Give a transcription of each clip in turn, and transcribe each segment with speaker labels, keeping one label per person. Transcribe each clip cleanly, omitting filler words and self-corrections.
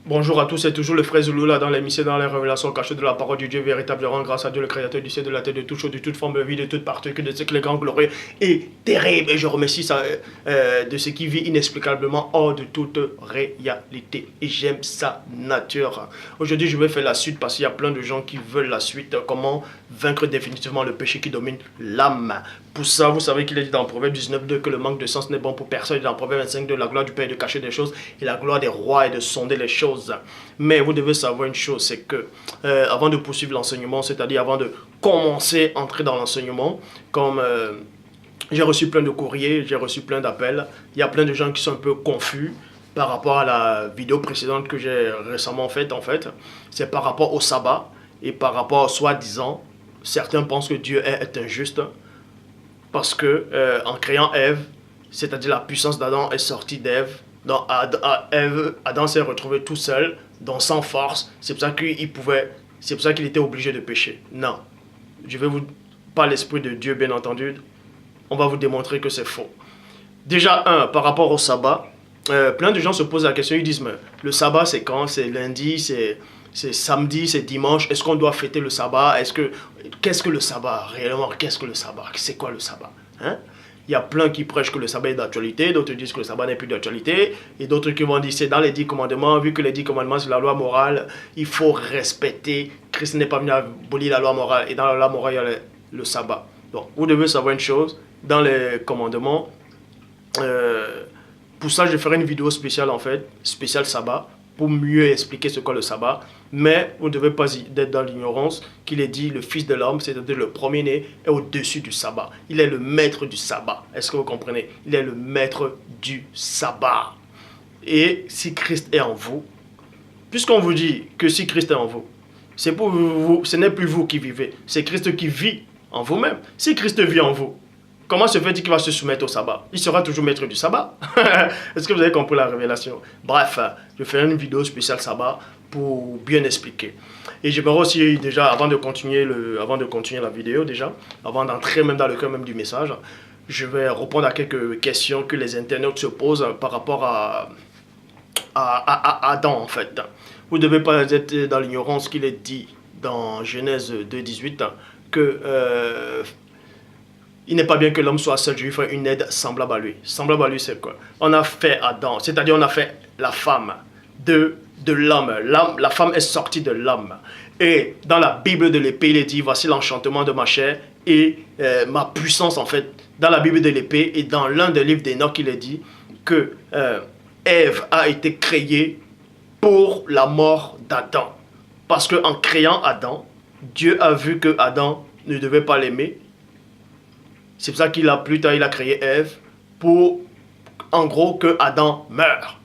Speaker 1: Bonjour à tous, c'est toujours le frère Zoulou là dans l'émission dans les révélations cachées de la parole du Dieu véritablement grâce à Dieu le créateur du ciel, de la terre, de toute chose, de toute forme de vie, de toute particule, de ce que les grands glorieux et terrible. Et je remercie ça de ce qui vit inexplicablement hors de toute réalité. Et j'aime sa nature. Aujourd'hui, je vais faire la suite parce qu'il y a plein de gens qui veulent la suite. Comment vaincre définitivement le péché qui domine l'âme. Pour ça, vous savez qu'il est dit dans Proverbe 19.2 que le manque de sens n'est bon pour personne. Et dans Proverbe 25.2, la gloire du Père est de cacher des choses et la gloire des rois est de sonder les choses. Mais vous devez savoir une chose, c'est que avant de poursuivre l'enseignement, c'est-à-dire avant de commencer à entrer dans l'enseignement, comme j'ai reçu plein de courriers, j'ai reçu plein d'appels, il y a plein de gens qui sont un peu confus par rapport à la vidéo précédente que j'ai récemment faite en fait. C'est par rapport au sabbat et par rapport au soi-disant. Certains pensent que Dieu est injuste parce que en créant Ève, c'est-à-dire la puissance d'Adam est sortie d'Ève. Adam s'est retrouvé tout seul, donc sans force. C'est pour ça qu'il était obligé de pécher. Non, je vais vous, par l'Esprit de Dieu, bien entendu, on va vous démontrer que c'est faux. Déjà, par rapport au sabbat, plein de gens se posent la question, ils disent, mais le sabbat c'est quand? C'est lundi, c'est samedi, c'est dimanche. Est-ce qu'on doit fêter le sabbat? Qu'est-ce que le sabbat réellement? Qu'est-ce que le sabbat? C'est quoi le sabbat? Hein? Il y a plein qui prêchent que le sabbat est d'actualité, d'autres disent que le sabbat n'est plus d'actualité, et d'autres qui vont dire c'est dans les 10 commandements, vu que les 10 commandements c'est la loi morale, il faut respecter. Christ n'est pas venu abolir la loi morale, et dans la loi morale il y a le sabbat. Donc vous devez savoir une chose, dans les commandements, pour ça je ferai une vidéo spéciale en fait, spéciale sabbat, pour mieux expliquer ce qu'est le sabbat. Mais vous ne devez pas être dans l'ignorance qu'il est dit le Fils de l'homme, c'est-à-dire le premier-né, est au-dessus du sabbat. Il est le maître du sabbat. Est-ce que vous comprenez? Il est le maître du sabbat. Et si Christ est en vous, puisqu'on vous dit que si Christ est en vous, c'est pour vous, ce n'est plus vous qui vivez, c'est Christ qui vit en vous-même. Si Christ vit en vous, comment se fait-il qu'il va se soumettre au sabbat? Il sera toujours maître du sabbat. Est-ce que vous avez compris la révélation? Bref, je ferai une vidéo spéciale sabbat pour bien expliquer. Et j'aimerais aussi déjà, avant de continuer la vidéo déjà, avant d'entrer même dans le cœur même du message, je vais répondre à quelques questions que les internautes se posent par rapport à Adam en fait. Vous ne devez pas être dans l'ignorance qu'il est dit dans Genèse 2.18 que il n'est pas bien que l'homme soit seul, je lui ferai une aide semblable à lui. Semblable à lui, c'est quoi? On a fait Adam, c'est-à-dire on a fait la femme de l'homme. La femme est sortie de l'homme. Et dans la Bible de l'épée, il est dit, voici l'enchantement de ma chair et ma puissance en fait. Dans la Bible de l'épée et dans l'un des livres d'Enoch, il est dit que Ève a été créée pour la mort d'Adam. Parce qu'en créant Adam, Dieu a vu que Adam ne devait pas l'aimer. C'est pour ça qu'il a plus tard il a créé Ève pour en gros que Adam meure.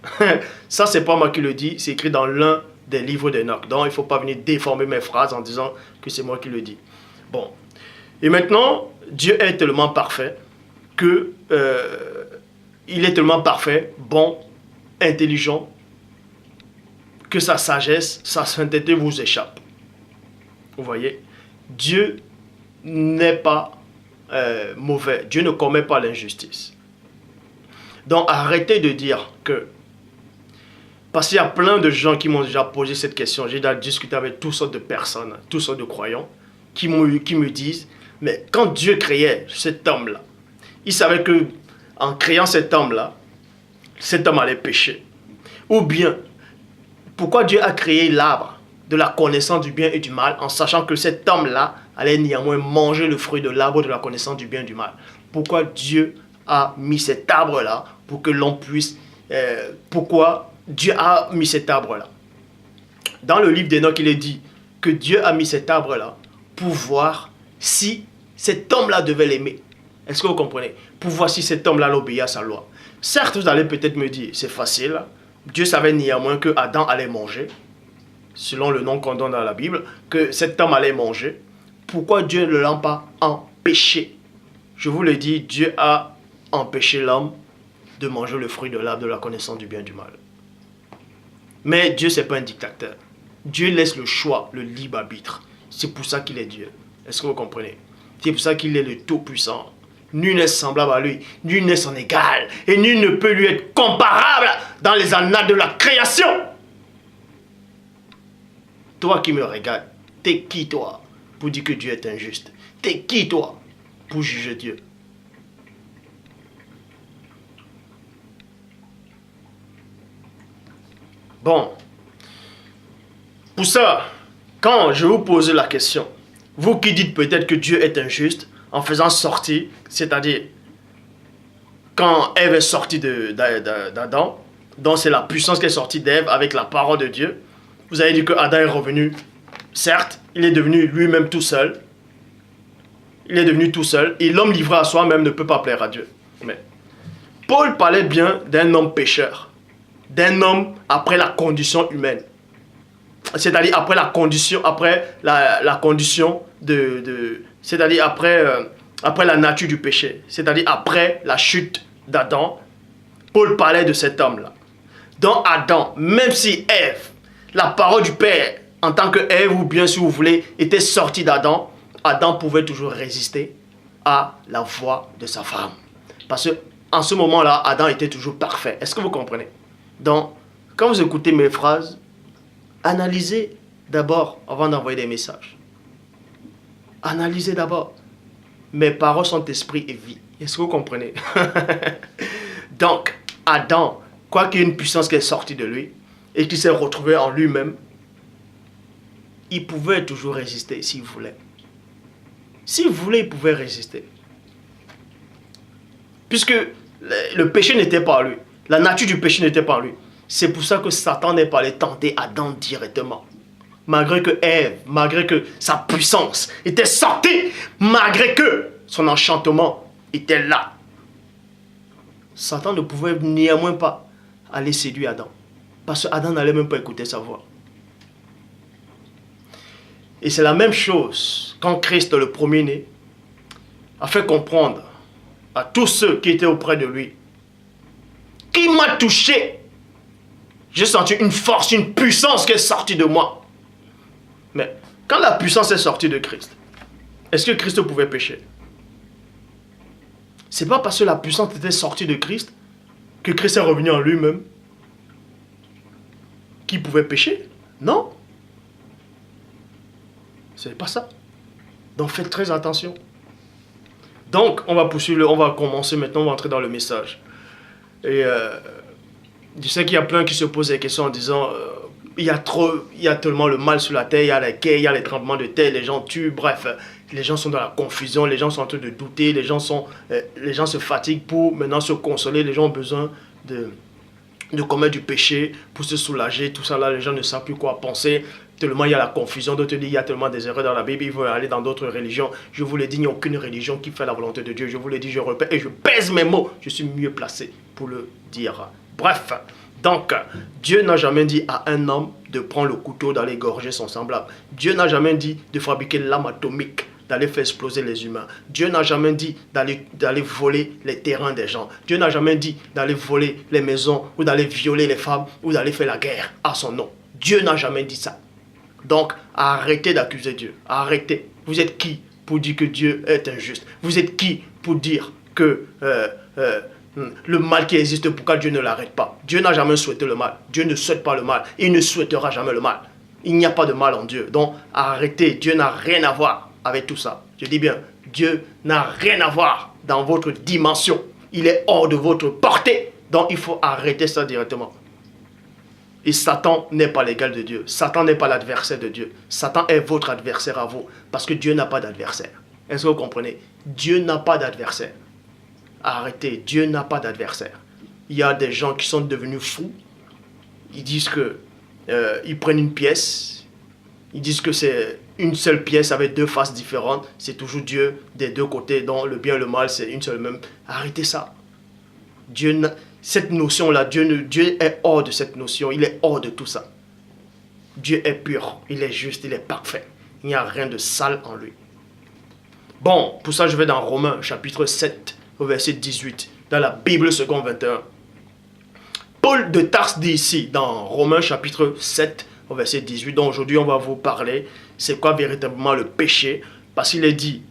Speaker 1: Ça c'est pas moi qui le dis, c'est écrit dans l'un des livres d'Enoch. Donc il ne faut pas venir déformer mes phrases en disant que c'est moi qui le dis. Bon. Et maintenant, Dieu est tellement parfait que il est tellement parfait, bon, intelligent, que sa sagesse, sa sainteté vous échappe. Vous voyez? Dieu n'est pas mauvais. Dieu ne commet pas l'injustice. Donc arrêtez de dire que... Parce qu'il y a plein de gens qui m'ont déjà posé cette question. J'ai déjà discuté avec toutes sortes de personnes, toutes sortes de croyants, qui me disent, mais quand Dieu créait cet homme-là, il savait que en créant cet homme-là, cet homme allait pécher. Ou bien, pourquoi Dieu a créé l'arbre de la connaissance du bien et du mal, en sachant que cet homme-là allait néanmoins manger le fruit de l'arbre de la connaissance du bien et du mal? Pourquoi Dieu a mis cet arbre-là pour que l'on puisse... pourquoi Dieu a mis cet arbre-là? Dans le livre d'Enoch, il est dit que Dieu a mis cet arbre-là pour voir si cet homme-là devait l'aimer. Est-ce que vous comprenez? Pour voir si cet homme-là l'obéit à sa loi. Certes, vous allez peut-être me dire, c'est facile. Dieu savait néanmoins que Adam allait manger, selon le nom qu'on donne dans la Bible, que cet homme allait manger. Pourquoi Dieu ne l'a pas empêché? Je vous le dis, Dieu a empêché l'homme de manger le fruit de l'arbre de la connaissance du bien et du mal. Mais Dieu, ce n'est pas un dictateur. Dieu laisse le choix, le libre arbitre. C'est pour ça qu'il est Dieu. Est-ce que vous comprenez? C'est pour ça qu'il est le Tout-Puissant. Nul n'est semblable à lui, nul n'est son égal, et nul ne peut lui être comparable dans les annales de la création. toi qui me regardes, t'es qui toi pour dire que Dieu est injuste? T'es qui toi pour juger Dieu? Bon, pour ça, quand je vous pose la question, vous qui dites peut-être que Dieu est injuste, en faisant sortir, c'est-à-dire quand Ève est sortie d'Adam, donc c'est la puissance qui est sortie d'Ève avec la parole de Dieu, vous avez dit que Adam est revenu, certes, il est devenu lui-même tout seul, il est devenu tout seul, et l'homme livré à soi-même ne peut pas plaire à Dieu. Mais Paul parlait bien d'un homme pécheur, d'un homme après la condition humaine. C'est-à-dire après la condition, c'est-à-dire après la nature du péché, c'est-à-dire après la chute d'Adam. Paul parlait de cet homme-là. Dans Adam, même si Ève, la parole du Père, en tant que Ève, ou bien si vous voulez, était sortie d'Adam, Adam pouvait toujours résister à la voix de sa femme. Parce qu'en ce moment-là, Adam était toujours parfait. Est-ce que vous comprenez? Donc, quand vous écoutez mes phrases, analysez d'abord avant d'envoyer des messages. Analysez d'abord. Mes paroles sont esprit et vie. Est-ce que vous comprenez? Donc, Adam, quoi qu'il y ait une puissance qui est sortie de lui et qui s'est retrouvée en lui-même, il pouvait toujours résister s'il voulait. S'il voulait, il pouvait résister. Puisque le péché n'était pas en lui. La nature du péché n'était pas en lui. C'est pour ça que Satan n'est pas allé tenter Adam directement. Malgré que Ève, malgré que sa puissance était sortie, malgré que son enchantement était là. Satan ne pouvait néanmoins pas aller séduire Adam. Parce que Adam n'allait même pas écouter sa voix. Et c'est la même chose quand Christ, le premier-né, a fait comprendre à tous ceux qui étaient auprès de lui: qui m'a touché? J'ai senti une force, une puissance qui est sortie de moi. Mais quand la puissance est sortie de Christ, est-ce que Christ pouvait pécher? C'est pas parce que la puissance était sortie de Christ que Christ est revenu en lui-même qu'il pouvait pécher. Non. C'est pas ça. Donc faites très attention. Donc on va poursuivre, on va commencer maintenant, on va entrer dans le message. Et je sais qu'il y a plein qui se posent des questions en disant il y a tellement le mal sur la terre, il y a la guerre, il y a les tremblements de terre, les gens tuent, bref, les gens sont dans la confusion, les gens sont en train de douter, les gens se fatiguent pour maintenant se consoler, les gens ont besoin de commettre du péché pour se soulager, tout ça là, les gens ne savent plus quoi penser, tellement il y a la confusion, d'autres disent il y a tellement des erreurs dans la Bible, ils veulent aller dans d'autres religions. Je vous l'ai dit, il n'y a aucune religion qui fait la volonté de Dieu, je vous l'ai dit, je répète et je pèse mes mots, je suis mieux placé pour le dire. Bref, donc Dieu n'a jamais dit à un homme de prendre le couteau d'aller égorger son semblable. Dieu n'a jamais dit de fabriquer l'arme atomique, d'aller faire exploser les humains. Dieu n'a jamais dit d'aller voler les terrains des gens. Dieu n'a jamais dit d'aller voler les maisons ou d'aller violer les femmes ou d'aller faire la guerre à son nom. Dieu n'a jamais dit ça. Donc arrêtez d'accuser Dieu. Arrêtez. Vous êtes qui pour dire que Dieu est injuste? Vous êtes qui pour dire que le mal qui existe, pourquoi Dieu ne l'arrête pas? Dieu n'a jamais souhaité le mal. Dieu ne souhaite pas le mal. Il ne souhaitera jamais le mal. Il n'y a pas de mal en Dieu. Donc arrêtez. Dieu n'a rien à voir avec tout ça. Je dis bien, Dieu n'a rien à voir dans votre dimension. Il est hors de votre portée. Donc il faut arrêter ça directement. Et Satan n'est pas l'égal de Dieu. Satan n'est pas l'adversaire de Dieu. Satan est votre adversaire à vous. Parce que Dieu n'a pas d'adversaire. Est-ce que vous comprenez? Dieu n'a pas d'adversaire. Arrêtez, Dieu n'a pas d'adversaire. Il y a des gens qui sont devenus fous. Ils disent que ils prennent une pièce. Ils disent que c'est une seule pièce avec deux faces différentes. C'est toujours Dieu des deux côtés. Donc le bien et le mal, c'est une seule même. Arrêtez ça. Cette notion-là, Dieu est hors de cette notion. Il est hors de tout ça. Dieu est pur. Il est juste. Il est parfait. Il n'y a rien de sale en lui. Bon, pour ça, je vais dans Romains, chapitre 7, au verset 18. Dans la Bible seconde 21. Paul de Tarse dit ici, dans Romains, chapitre 7, au verset 18. Donc aujourd'hui, on va vous parler. C'est quoi véritablement le péché? Parce qu'il est dit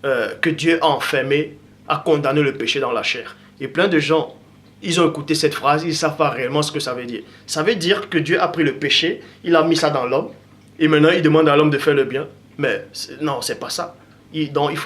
Speaker 1: que Dieu a enfermé, a condamné le péché dans la chair. Et plein de gens, ils ont écouté cette phrase, ils ne savent pas réellement ce que ça veut dire. Ça veut dire que Dieu a pris le péché, il a mis ça dans l'homme, Et maintenant, il demande à l'homme de faire le bien. Mais non, c'est pas ça. Donc,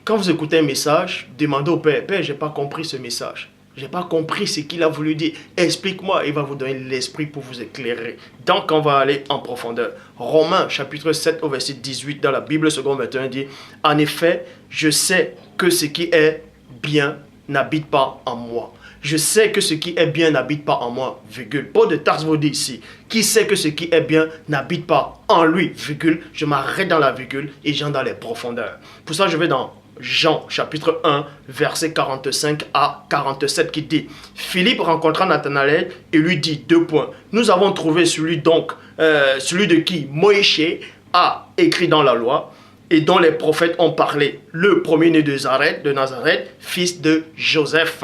Speaker 1: quand vous écoutez un message, demandez au Père, Père, j'ai pas compris ce message. J'ai pas compris ce qu'il a voulu dire. Explique-moi. Il va vous donner l'esprit pour vous éclairer. Donc, on va aller en profondeur. Romains, chapitre 7, au verset 18, dans la Bible seconde 21, dit, en effet, je sais que ce qui est bien n'habite pas en moi. Je sais que ce qui est bien n'habite pas en moi, virgule. Paul de Tarse vous dit ici, qui sait que ce qui est bien n'habite pas en lui, virgule. Je m'arrête dans la virgule et j'entre dans les profondeurs. Pour ça, je vais dans Jean, chapitre 1, verset 45 à 47, qui dit, Philippe rencontra Nathanaël et lui dit, deux points, nous avons trouvé celui de qui Moïse a écrit dans la loi, et dont les prophètes ont parlé, le premier-né de Nazareth, fils de Joseph.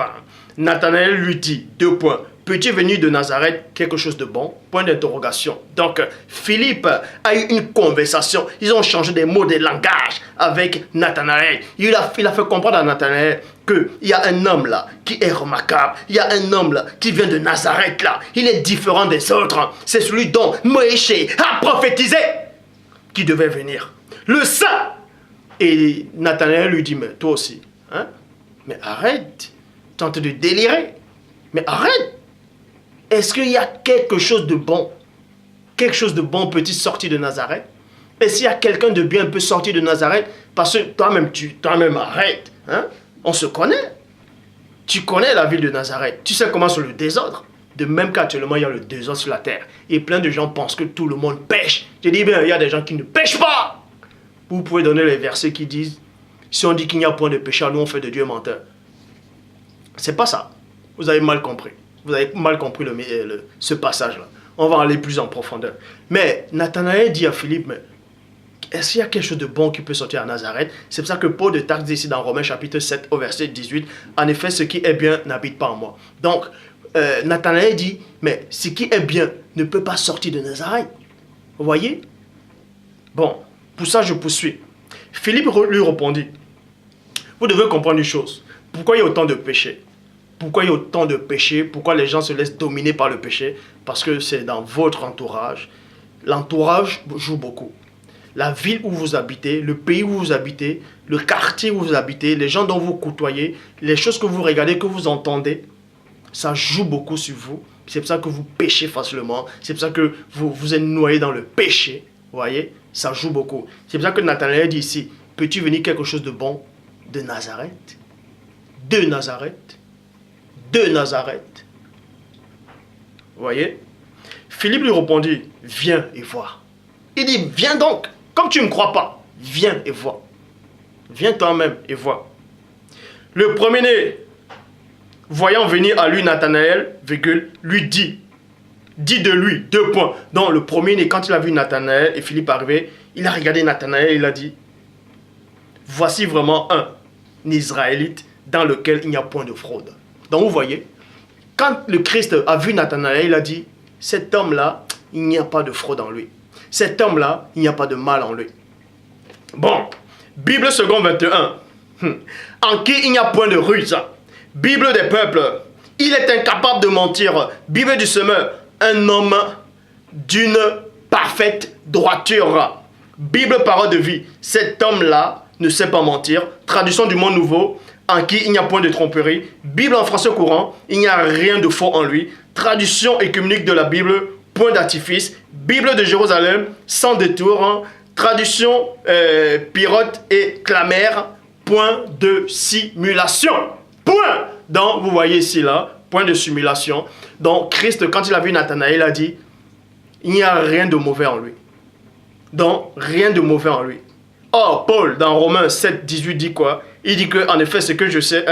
Speaker 1: Nathanaël lui dit, deux points, peux-tu venir de Nazareth quelque chose de bon? Point d'interrogation. Donc, Philippe a eu une conversation. Ils ont changé des mots, des langages avec Nathanaël. Il a fait comprendre à Nathanaël qu'il y a un homme là qui est remarquable. Il y a un homme là qui vient de Nazareth là. Il est différent des autres. C'est celui dont Moïse a prophétisé qui devait venir. Le saint. Et Nathanaël lui dit, mais toi aussi, hein? Mais arrête. Tu es en train de délirer. Mais arrête. Est-ce qu'il y a quelque chose de bon? Quelque chose de bon peut-il sortir de Nazareth? Est-ce qu'il y a quelqu'un de bien peut sortir de Nazareth? Parce que toi-même arrête. Hein? On se connaît. Tu connais la ville de Nazareth. Tu sais comment c'est le désordre. De même qu'actuellement, il y a le désordre sur la terre. Et plein de gens pensent que tout le monde pêche. Je dis bien, il y a des gens qui ne pêchent pas. Vous pouvez donner les versets qui disent, si on dit qu'il n'y a point de péché, nous on fait de Dieu un menteur. C'est pas ça. Vous avez mal compris. Vous avez mal compris ce passage-là. On va aller plus en profondeur. Mais Nathanaël dit à Philippe, mais est-ce qu'il y a quelque chose de bon qui peut sortir à Nazareth? C'est pour ça que Paul de Tarse dit ici dans Romains chapitre 7 au verset 18, en effet, ce qui est bien n'habite pas en moi. Donc, Nathanaël dit, mais ce qui est bien ne peut pas sortir de Nazareth. Vous voyez? Bon, pour ça je poursuis. Philippe lui répondit, vous devez comprendre une chose. Pourquoi il y a autant de péchés? Pourquoi il y a autant de péchés? Pourquoi les gens se laissent dominer par le péché? Parce que c'est dans votre entourage. L'entourage joue beaucoup. La ville où vous habitez, le pays où vous habitez, le quartier où vous habitez, les gens dont vous côtoyez, les choses que vous regardez, que vous entendez, ça joue beaucoup sur vous. C'est pour ça que vous péchez facilement. C'est pour ça que vous êtes noyé dans le péché. Vous voyez? Ça joue beaucoup. C'est pour ça que Nathanaël dit ici, peux-tu venir quelque chose de bon de Nazareth? De Nazareth? De Nazareth. Vous voyez? Philippe lui répondit, viens et vois. Il dit, viens donc, comme tu ne me crois pas, viens et vois. Viens toi-même et vois. Le premier-né, voyant venir à lui Nathanaël, lui dit de lui, deux points. Donc le premier-né, quand il a vu Nathanaël et Philippe arriver, il a regardé Nathanaël et il a dit, voici vraiment un Israélite dans lequel il n'y a point de fraude. Donc vous voyez, quand le Christ a vu Nathanaël, il a dit, cet homme-là, il n'y a pas de fraude en lui. Cet homme-là, il n'y a pas de mal en lui. Bon, Bible seconde 21. En qui il n'y a point de ruse. Bible des peuples. Il est incapable de mentir. Bible du semeur. Un homme d'une parfaite droiture. Bible parole de vie. Cet homme-là ne sait pas mentir. Traduction du monde nouveau. En qui il n'y a point de tromperie. Bible en français courant. Il n'y a rien de faux en lui. Traduction écuménique de la Bible. Point d'artifice. Bible de Jérusalem. Sans détour. Traduction Pirote et Clamère. Point de simulation. Point. Donc, vous voyez ici, là, point de simulation. Donc, Christ, quand il a vu Nathanaël, il a dit, il n'y a rien de mauvais en lui. Donc, rien de mauvais en lui. Or, Paul, dans Romains 7, 18, dit quoi? Il dit que, en effet, ce que je sais,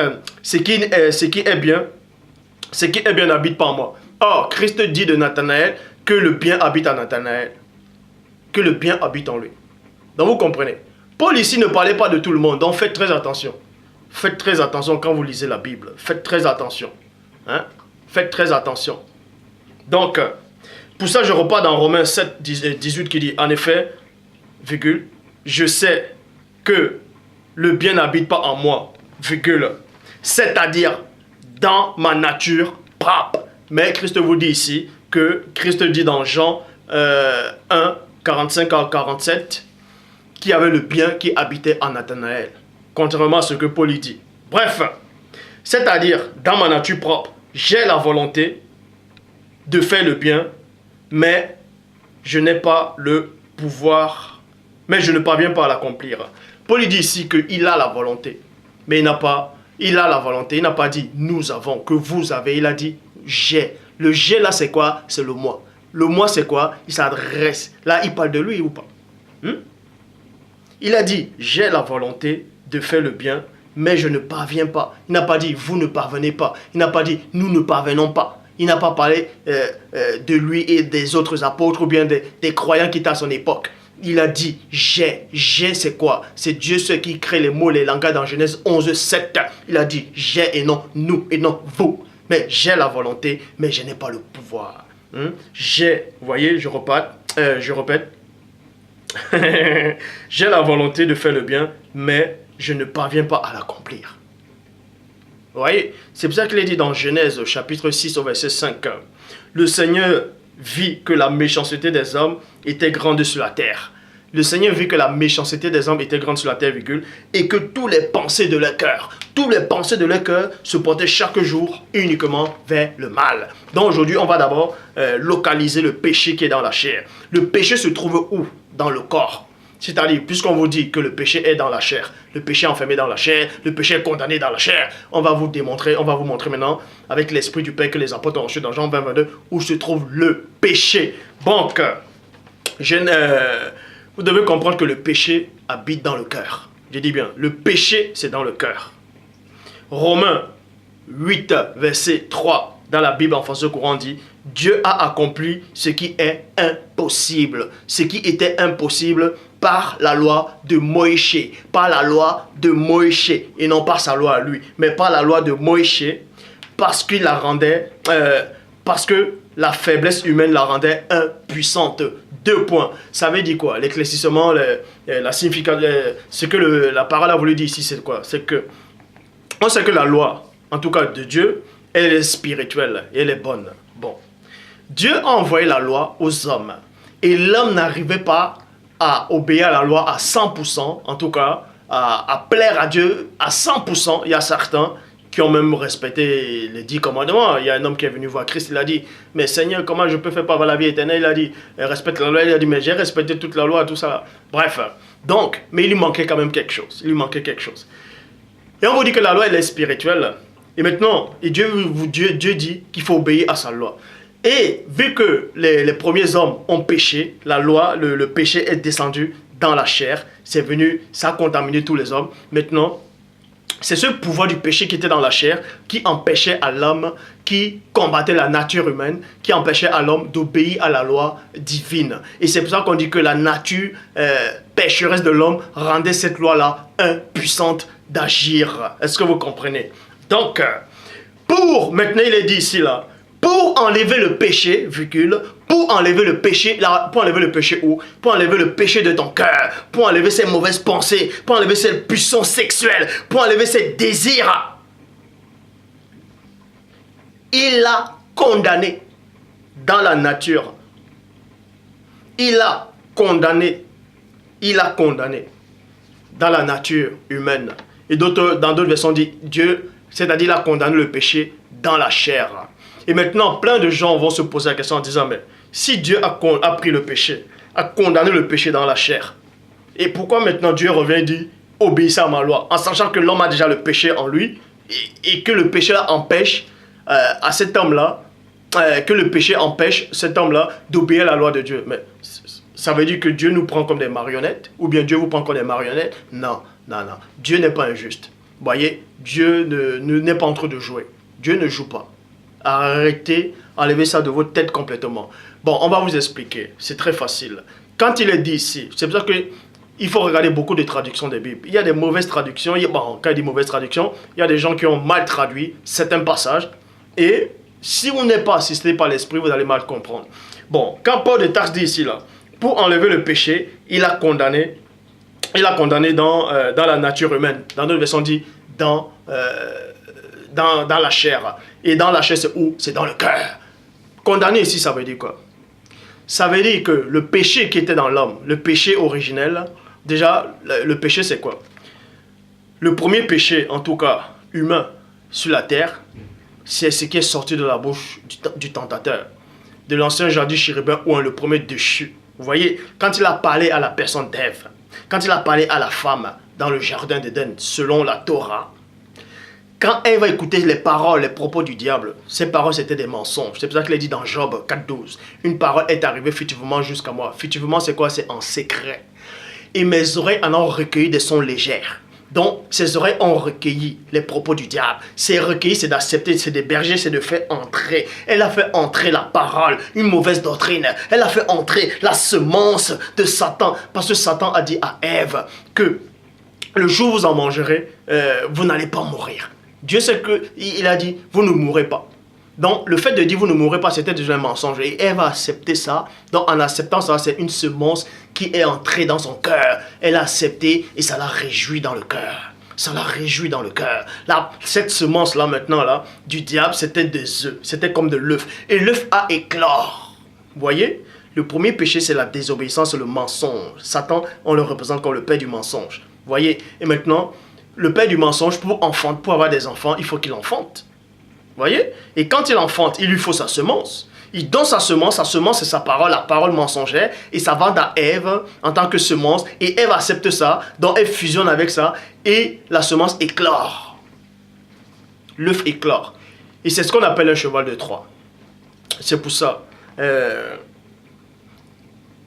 Speaker 1: ce qui est bien n'habite pas en moi. Or, Christ dit de Nathanaël que le bien habite en Nathanaël. Que le bien habite en lui. Donc, vous comprenez. Paul ici ne parlait pas de tout le monde, donc faites très attention. Faites très attention quand vous lisez la Bible. Faites très attention. Hein? Faites très attention. Donc, pour ça, je repars dans Romains 7, 18 qui dit, en effet, virgule, je sais que le bien n'habite pas en moi, virgule, c'est-à-dire dans ma nature propre. Mais Christ vous dit ici que Christ dit dans Jean 1, 45 à 47, qu'il y avait le bien qui habitait en Nathanaël, contrairement à ce que Paul y dit. Bref, c'est-à-dire, dans ma nature propre, j'ai la volonté de faire le bien, mais je n'ai pas le pouvoir, mais je ne parviens pas à l'accomplir. Paul dit ici qu'il a la volonté, mais il n'a pas dit nous avons, que vous avez, il a dit j'ai. Le j'ai là c'est quoi? C'est le moi. Le moi c'est quoi? Il s'adresse. Là il parle de lui ou pas? Il a dit j'ai la volonté de faire le bien, mais je ne parviens pas. Il n'a pas dit vous ne parvenez pas. Il n'a pas dit nous ne parvenons pas. Il n'a pas parlé de lui et des autres apôtres ou bien des croyants qui étaient à son époque. Il a dit j'ai. J'ai c'est quoi? C'est Dieu ce qui crée les mots, les langages dans Genèse 11, 7. Il a dit j'ai et non nous et non vous. Mais j'ai la volonté, mais je n'ai pas le pouvoir. J'ai, vous voyez, je répète. J'ai la volonté de faire le bien, mais je ne parviens pas à l'accomplir. Vous voyez, c'est pour ça qu'il est dit dans Genèse chapitre 6 au verset 5. Le Seigneur vit que la méchanceté des hommes était grande sur la terre. Le Seigneur vit que la méchanceté des hommes était grande sur la terre, et que tous les pensées de leur cœur se portaient chaque jour uniquement vers le mal. Donc aujourd'hui, on va d'abord localiser le péché qui est dans la chair. Le péché se trouve où? Dans le corps. C'est-à-dire, puisqu'on vous dit que le péché est dans la chair, le péché est enfermé dans la chair, le péché est condamné dans la chair, on va vous montrer maintenant, avec l'esprit du Père que les apôtres ont reçu dans Jean 20, 22, où se trouve le péché. Donc, vous devez comprendre que le péché habite dans le cœur. Je dis bien, le péché, c'est dans le cœur. Romains 8, verset 3, dans la Bible en français courant dit, Dieu a accompli ce qui est impossible. Ce qui était impossible par la loi de Moïse. Par la loi de Moïse. Et non par sa loi à lui. Mais par la loi de Moïse. Parce qu'il la rendait... parce que la faiblesse humaine la rendait impuissante. 2 points. Ça veut dire quoi? L'éclaircissement, la signification... ce que la parole a voulu dire ici, c'est quoi? C'est que... On sait que la loi, en tout cas de Dieu, elle est spirituelle et elle est bonne. Bon. Dieu a envoyé la loi aux hommes. Et l'homme n'arrivait pas à obéir à la loi à 100%, en tout cas, à plaire à Dieu à 100%. Il y a certains qui ont même respecté les 10 commandements. Il y a un homme qui est venu voir Christ, il a dit, mais Seigneur, comment je peux faire pour avoir la vie éternelle? Il a dit, respecte la loi. Il a dit, mais j'ai respecté toute la loi, tout ça. Bref, donc, mais il lui manquait quand même quelque chose. Il lui manquait quelque chose. Et on vous dit que la loi, elle est spirituelle. Et maintenant, Dieu dit qu'il faut obéir à sa loi. Et vu que les premiers hommes ont péché, la loi, le péché est descendu dans la chair, c'est venu, ça a contaminé tous les hommes. Maintenant, c'est ce pouvoir du péché qui était dans la chair qui empêchait à l'homme, qui combattait la nature humaine, qui empêchait à l'homme d'obéir à la loi divine. Et c'est pour ça qu'on dit que la nature pécheresse de l'homme rendait cette loi-là impuissante d'agir. Est-ce que vous comprenez? Donc, maintenant il est dit ici là, pour enlever le péché, pour enlever le péché où? Pour enlever le péché de ton cœur, pour enlever ces mauvaises pensées, pour enlever cette puissance sexuelle, pour enlever ces désirs. Il a condamné dans la nature. Il a condamné dans la nature humaine. Et dans d'autres versions, dit Dieu, c'est-à-dire il a condamné le péché dans la chair. Et maintenant, plein de gens vont se poser la question en disant, mais si Dieu a pris le péché, a condamné le péché dans la chair, et pourquoi maintenant Dieu revient et dit, obéissez à ma loi, en sachant que l'homme a déjà le péché en lui, et que le péché empêche à cet homme-là, d'obéir à la loi de Dieu. Mais ça veut dire que Dieu nous prend comme des marionnettes, ou bien Dieu vous prend comme des marionnettes? Non. Dieu n'est pas injuste. Vous voyez, Dieu n'est pas en train de jouer. Dieu ne joue pas. Arrêtez, enlevez ça de votre tête complètement. Bon, on va vous expliquer. C'est très facile. Quand il est dit ici, c'est pour ça qu'il faut regarder beaucoup de traductions des Bibles. Il y a des mauvaises traductions. Quand il dit mauvaises traductions, il y a des gens qui ont mal traduit certains passages. Et si vous n'êtes pas assisté par l'Esprit, vous allez mal comprendre. Bon, quand Paul de Tarse dit ici, là, pour enlever le péché, il a condamné dans la nature humaine. Dans d'autres versions, on dit dans la chair. Et dans la chair, c'est où? C'est dans le cœur. Condamné ici, ça veut dire quoi? Ça veut dire que le péché qui était dans l'homme, le péché originel, déjà, le péché c'est quoi? Le premier péché, en tout cas humain, sur la terre, c'est ce qui est sorti de la bouche du tentateur, de l'ancien jardin chérubin ou le premier déchu. Vous voyez, quand il a parlé à la personne d'Ève, quand il a parlé à la femme dans le jardin d'Éden, selon la Torah, quand Ève a écouté les paroles, les propos du diable, ces paroles c'était des mensonges. C'est pour ça qu'il a dit dans Job 4.12, une parole est arrivée furtivement jusqu'à moi. Furtivement c'est quoi? C'est en secret. Et mes oreilles en ont recueilli des sons légers. Donc, ses oreilles ont recueilli les propos du diable. C'est recueilli, c'est d'accepter, c'est d'héberger, c'est de faire entrer. Elle a fait entrer la parole, une mauvaise doctrine. Elle a fait entrer la semence de Satan. Parce que Satan a dit à Ève que le jour où vous en mangerez, vous n'allez pas mourir. Dieu sait qu'il a dit, vous ne mourrez pas. Donc, le fait de dire vous ne mourrez pas, c'était déjà un mensonge. Et Ève a accepté ça. Donc, en acceptant ça, c'est une semence qui est entrée dans son cœur. Elle a accepté et ça l'a réjoui dans le cœur. Ça l'a réjoui dans le cœur. Là, cette semence-là, maintenant, là, du diable, c'était des œufs. C'était comme de l'œuf. Et l'œuf a éclore. Vous voyez? Le premier péché, c'est la désobéissance, le mensonge. Satan, on le représente comme le père du mensonge. Vous voyez? Et maintenant, le père du mensonge, pour avoir des enfants, il faut qu'il enfante. Vous voyez? Et quand il enfante, il lui faut sa semence. Il donne sa semence c'est sa parole, la parole mensongère, et ça va dans Ève en tant que semence, et Ève accepte ça, donc elle fusionne avec ça, et la semence éclore. L'œuf éclore. Et c'est ce qu'on appelle un cheval de Troie. C'est pour ça,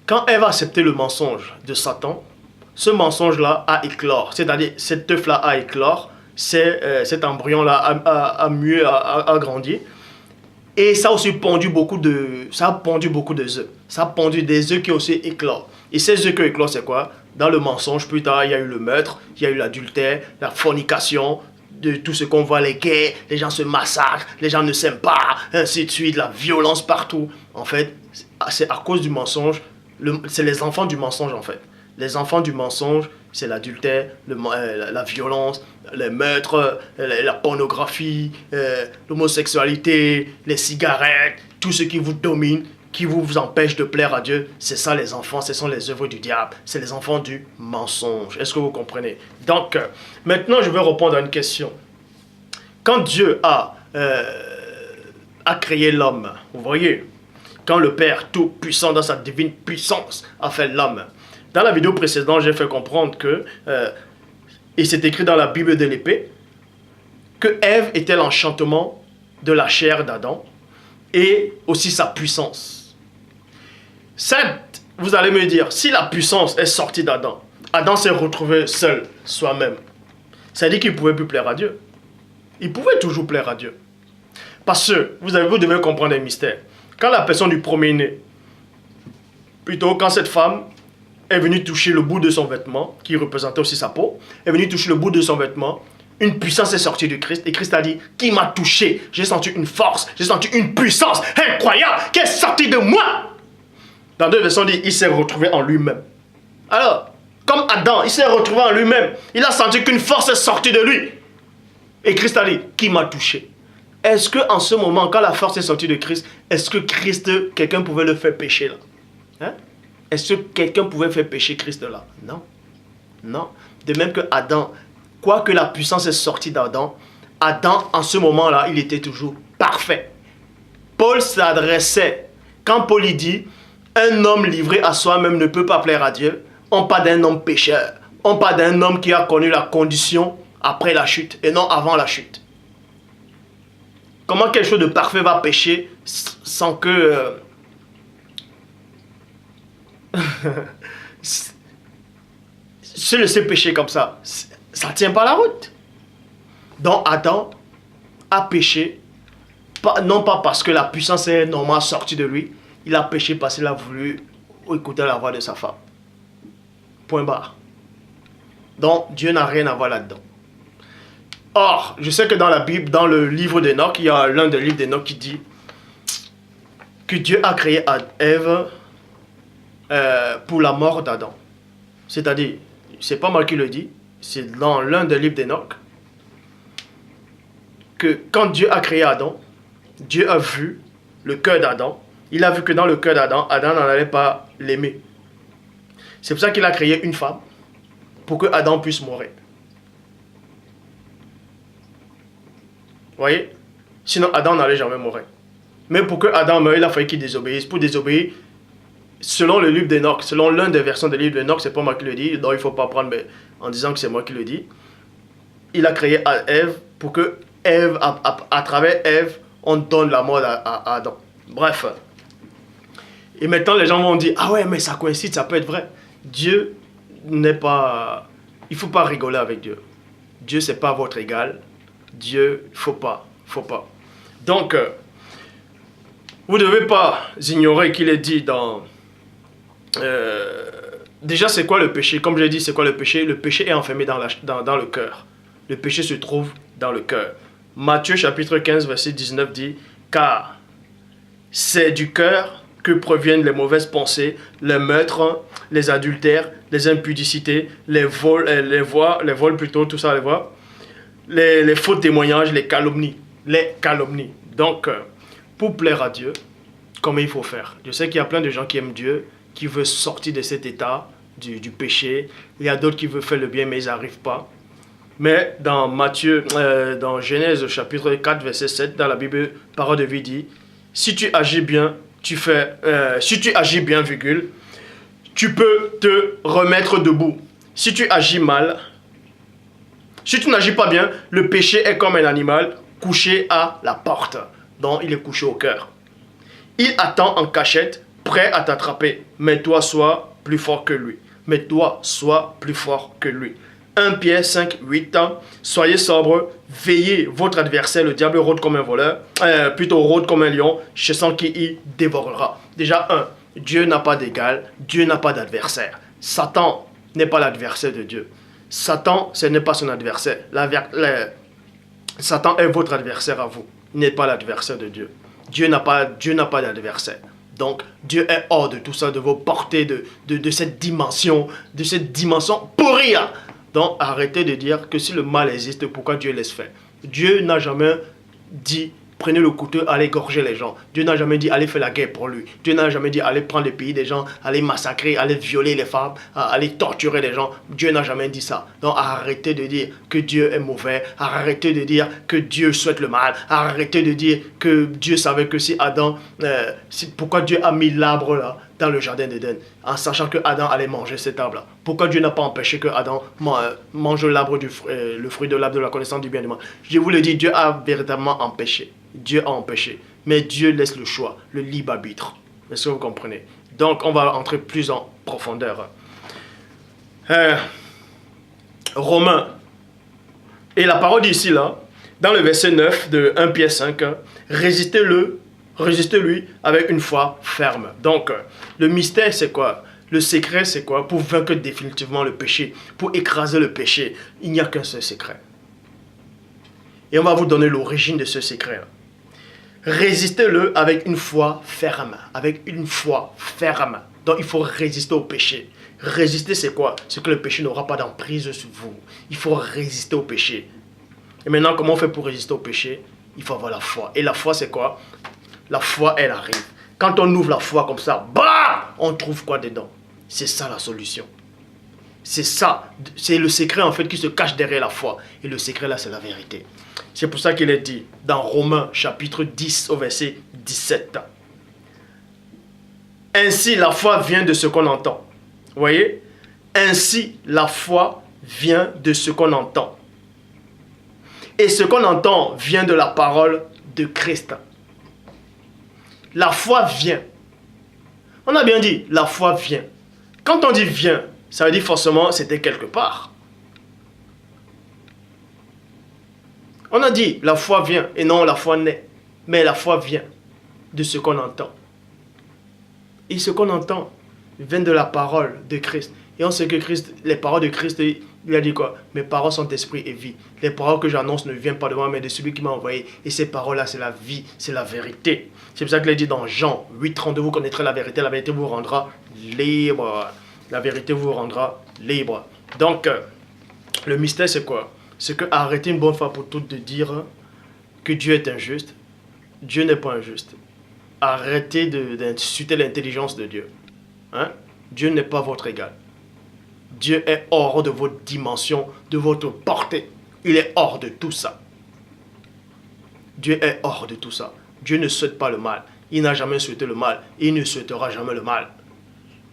Speaker 1: quand Ève a accepté le mensonge de Satan, ce mensonge-là a éclore, c'est-à-dire cet œuf-là a éclore, cet embryon-là a mué, a grandi. Et ça a aussi pondu beaucoup d'œufs. Ça a pondu des œufs qui ont aussi éclore. Et ces œufs qui ont éclore, c'est quoi? Dans le mensonge, plus tard, il y a eu le meurtre, il y a eu l'adultère, la fornication, de tout ce qu'on voit, les guerres, les gens se massacrent, les gens ne s'aiment pas, ainsi de suite, la violence partout. En fait, c'est à cause du mensonge, c'est les enfants du mensonge en fait. Les enfants du mensonge, c'est l'adultère, la violence, les meurtres, la pornographie, l'homosexualité, les cigarettes, tout ce qui vous domine, qui vous empêche de plaire à Dieu. C'est ça les enfants, ce sont les œuvres du diable, c'est les enfants du mensonge. Est-ce que vous comprenez? Donc, maintenant je vais répondre à une question. Quand Dieu a créé l'homme, vous voyez, quand le Père Tout-Puissant dans sa divine puissance a fait l'homme, dans la vidéo précédente, j'ai fait comprendre que, et c'est écrit dans la Bible de l'épée, que Ève était l'enchantement de la chair d'Adam et aussi sa puissance. Certes, vous allez me dire, si la puissance est sortie d'Adam, Adam s'est retrouvé seul, soi-même. Ça dit qu'il ne pouvait plus plaire à Dieu. Il pouvait toujours plaire à Dieu. Parce que, vous devez comprendre un mystère. Quand la personne du premier-né, plutôt quand cette femme est venue toucher le bout de son vêtement, qui représentait aussi sa peau, est venue toucher le bout de son vêtement, une puissance est sortie de Christ, et Christ a dit, qui m'a touché? J'ai senti une force, j'ai senti une puissance incroyable qui est sortie de moi. Dans deux versions, il s'est retrouvé en lui-même. Alors, comme Adam, il s'est retrouvé en lui-même, il a senti qu'une force est sortie de lui. Et Christ a dit, qui m'a touché? Est-ce qu'en ce moment, quand la force est sortie de Christ, est-ce que Christ, quelqu'un pouvait le faire pécher là? Hein? Est-ce que quelqu'un pouvait faire pécher Christ là? Non. Non. De même que Adam, quoique la puissance est sortie d'Adam, Adam, en ce moment-là, il était toujours parfait. Paul s'adressait, quand Paul y dit, un homme livré à soi-même ne peut pas plaire à Dieu, on parle d'un homme pécheur, on parle d'un homme qui a connu la condition après la chute et non avant la chute. Comment quelque chose de parfait va pécher sans que... se laisser pécher comme ça, ça ne tient pas la route. Donc Adam a péché, non pas parce que la puissance est normalement sortie de lui, il a péché parce qu'il a voulu écouter la voix de sa femme. Point barre. Donc Dieu n'a rien à voir là-dedans. Or, je sais que dans la Bible, dans le livre d'Enoch, il y a l'un des livres d'Enoch qui dit que Dieu a créé Ève pour la mort d'Adam. C'est-à-dire, c'est pas moi qui le dis, c'est dans l'un des livres d'Enoch que quand Dieu a créé Adam, Dieu a vu le cœur d'Adam, il a vu que dans le cœur d'Adam, Adam n'en allait pas l'aimer. C'est pour ça qu'il a créé une femme, pour que Adam puisse mourir. Vous voyez? Sinon, Adam n'allait jamais mourir. Mais pour que Adam meure, il a fallu qu'il désobéisse. Pour désobéir, selon le livre d'Enoch, selon l'un des versions du livre d'Enoch, c'est pas moi qui le dis, donc il ne faut pas prendre mais en disant que c'est moi qui le dis. Il a créé Ève pour que Ève, à travers Ève, on donne la mort à Adam. Bref. Et maintenant, les gens vont dire, ah ouais, mais ça coïncide, ça peut être vrai. Dieu n'est pas... Il ne faut pas rigoler avec Dieu. Dieu, ce n'est pas votre égal. Dieu, il ne faut pas. Donc, vous ne devez pas ignorer qu'il est dit dans... déjà, c'est quoi le péché? Comme je l'ai dit, c'est quoi le péché? Le péché est enfermé dans le cœur. Le péché se trouve dans le cœur. Matthieu chapitre 15, verset 19 dit, « Car c'est du cœur que proviennent les mauvaises pensées, les meurtres, les adultères, les impudicités, les vols plutôt, tout ça, les faux témoignages, les calomnies. Donc, pour plaire à Dieu, comment il faut faire? Je sais qu'il y a plein de gens qui aiment Dieu, qui veulent sortir de cet état du péché. Il y a d'autres qui veulent faire le bien, mais ils n'arrivent pas. Mais dans dans Genèse chapitre 4, verset 7, dans la Bible, parole de vie dit, si tu agis bien, virgule, tu peux te remettre debout. Si tu agis mal, si tu n'agis pas bien, le péché est comme un animal couché à la porte. Donc, il est couché au cœur. Il attend en cachette, prêt à t'attraper. Mais toi, sois plus fort que lui. 1 Pierre 5, 8 ans. Soyez sobres, veillez. Votre adversaire, le diable, rôde comme un voleur, rôde comme un lion, chassant qui y dévorera. Déjà, Dieu n'a pas d'égal, Dieu n'a pas d'adversaire. Satan n'est pas l'adversaire de Dieu. Satan, ce n'est pas son adversaire. Satan est votre adversaire à vous. Il n'est pas l'adversaire de Dieu. Dieu n'a pas d'adversaire. Donc, Dieu est hors de tout ça, de vos portées, de cette dimension pourrie. Donc, arrêtez de dire que si le mal existe, pourquoi Dieu laisse faire? Dieu n'a jamais dit, prenez le couteau, allez égorger les gens. Dieu n'a jamais dit, allez faire la guerre pour lui. Dieu n'a jamais dit, allez prendre les pays des gens, allez massacrer, allez violer les femmes, allez torturer les gens. Dieu n'a jamais dit ça. Donc, arrêtez de dire que Dieu est mauvais. Arrêtez de dire que Dieu souhaite le mal. Arrêtez de dire que Dieu savait que si Adam... pourquoi Dieu a mis l'arbre là dans le jardin d'Éden, en sachant que Adam allait manger cet arbre-là. Pourquoi Dieu n'a pas empêché que Adam mange l'arbre le fruit de l'arbre de la connaissance du bien et du mal? Je vous le dis, Dieu a véritablement empêché. Dieu a empêché. Mais Dieu laisse le choix, le libre arbitre. Est-ce que vous comprenez? Donc, on va entrer plus en profondeur. Romains. Et la parole ici, là, dans le verset 9 de 1 Pierre 5, résistez-lui avec une foi ferme. Donc, le mystère, c'est quoi? Le secret, c'est quoi? Pour vaincre définitivement le péché, pour écraser le péché, il n'y a qu'un seul secret. Et on va vous donner l'origine de ce secret. Résistez-le avec une foi ferme. Avec une foi ferme. Donc, il faut résister au péché. Résister, c'est quoi? C'est que le péché n'aura pas d'emprise sur vous. Il faut résister au péché. Et maintenant, comment on fait pour résister au péché? Il faut avoir la foi. Et la foi, c'est quoi? La foi, elle arrive. Quand on ouvre la foi comme ça, bah, on trouve quoi dedans? C'est ça la solution. C'est ça. C'est le secret en fait qui se cache derrière la foi. Et le secret là, c'est la vérité. C'est pour ça qu'il est dit dans Romains chapitre 10 au verset 17. Ainsi, la foi vient de ce qu'on entend. Vous voyez? Ainsi, la foi vient de ce qu'on entend. Et ce qu'on entend vient de la parole de Christ. La foi vient. On a bien dit, la foi vient. Quand on dit vient, ça veut dire forcément c'était quelque part. On a dit la foi vient et non la foi naît. Mais la foi vient de ce qu'on entend. Et ce qu'on entend vient de la parole de Christ. Et on sait que Christ, les paroles de Christ, il a dit quoi? Mes paroles sont esprit et vie. Les paroles que j'annonce ne viennent pas de moi, mais de celui qui m'a envoyé. Et ces paroles-là, c'est la vie, c'est la vérité. C'est pour ça qu'il a dit dans Jean 8,32, vous connaîtrez la vérité vous rendra libre. La vérité vous rendra libre. Donc, le mystère, c'est quoi? C'est que arrêtez une bonne fois pour toutes de dire que Dieu est injuste. Dieu n'est pas injuste. Arrêtez d'insulter l'intelligence de Dieu. Hein? Dieu n'est pas votre égal. Dieu est hors de votre dimension, de votre portée. Il est hors de tout ça. Dieu est hors de tout ça. Dieu ne souhaite pas le mal. Il n'a jamais souhaité le mal. Il ne souhaitera jamais le mal.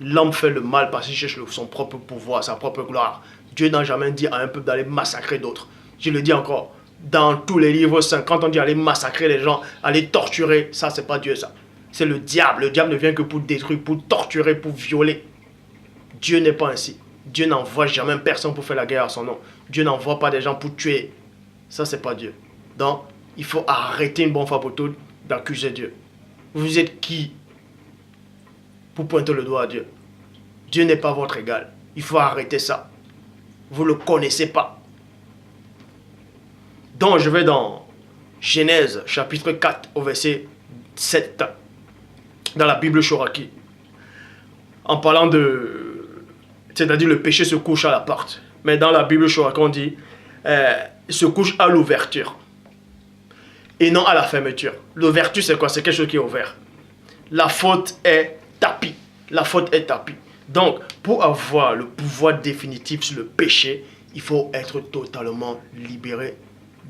Speaker 1: L'homme fait le mal parce qu'il cherche son propre pouvoir, sa propre gloire. Dieu n'a jamais dit à un peuple d'aller massacrer d'autres. Je le dis encore, dans tous les livres saints, quand on dit aller massacrer les gens, aller torturer, ça c'est pas Dieu ça. C'est le diable. Le diable ne vient que pour détruire, pour torturer, pour violer. Dieu n'est pas ainsi. Dieu n'envoie jamais personne pour faire la guerre à son nom. Dieu n'envoie pas des gens pour tuer. Ça c'est pas Dieu. Donc, il faut arrêter une bonne fois pour toutes d'accuser Dieu. Vous êtes qui pour pointer le doigt à Dieu? Dieu n'est pas votre égal. Il faut arrêter ça. Vous ne le connaissez pas. Donc je vais dans Genèse chapitre 4 au verset 7. Dans la Bible Shoraki. En parlant de... C'est-à-dire le péché se couche à la porte. Mais dans la Bible Shoraki on dit se couche à l'ouverture. Et non à la fermeture. L'ouverture c'est quoi? C'est quelque chose qui est ouvert. La faute est tapis. La faute est tapis. Donc, pour avoir le pouvoir définitif sur le péché, il faut être totalement libéré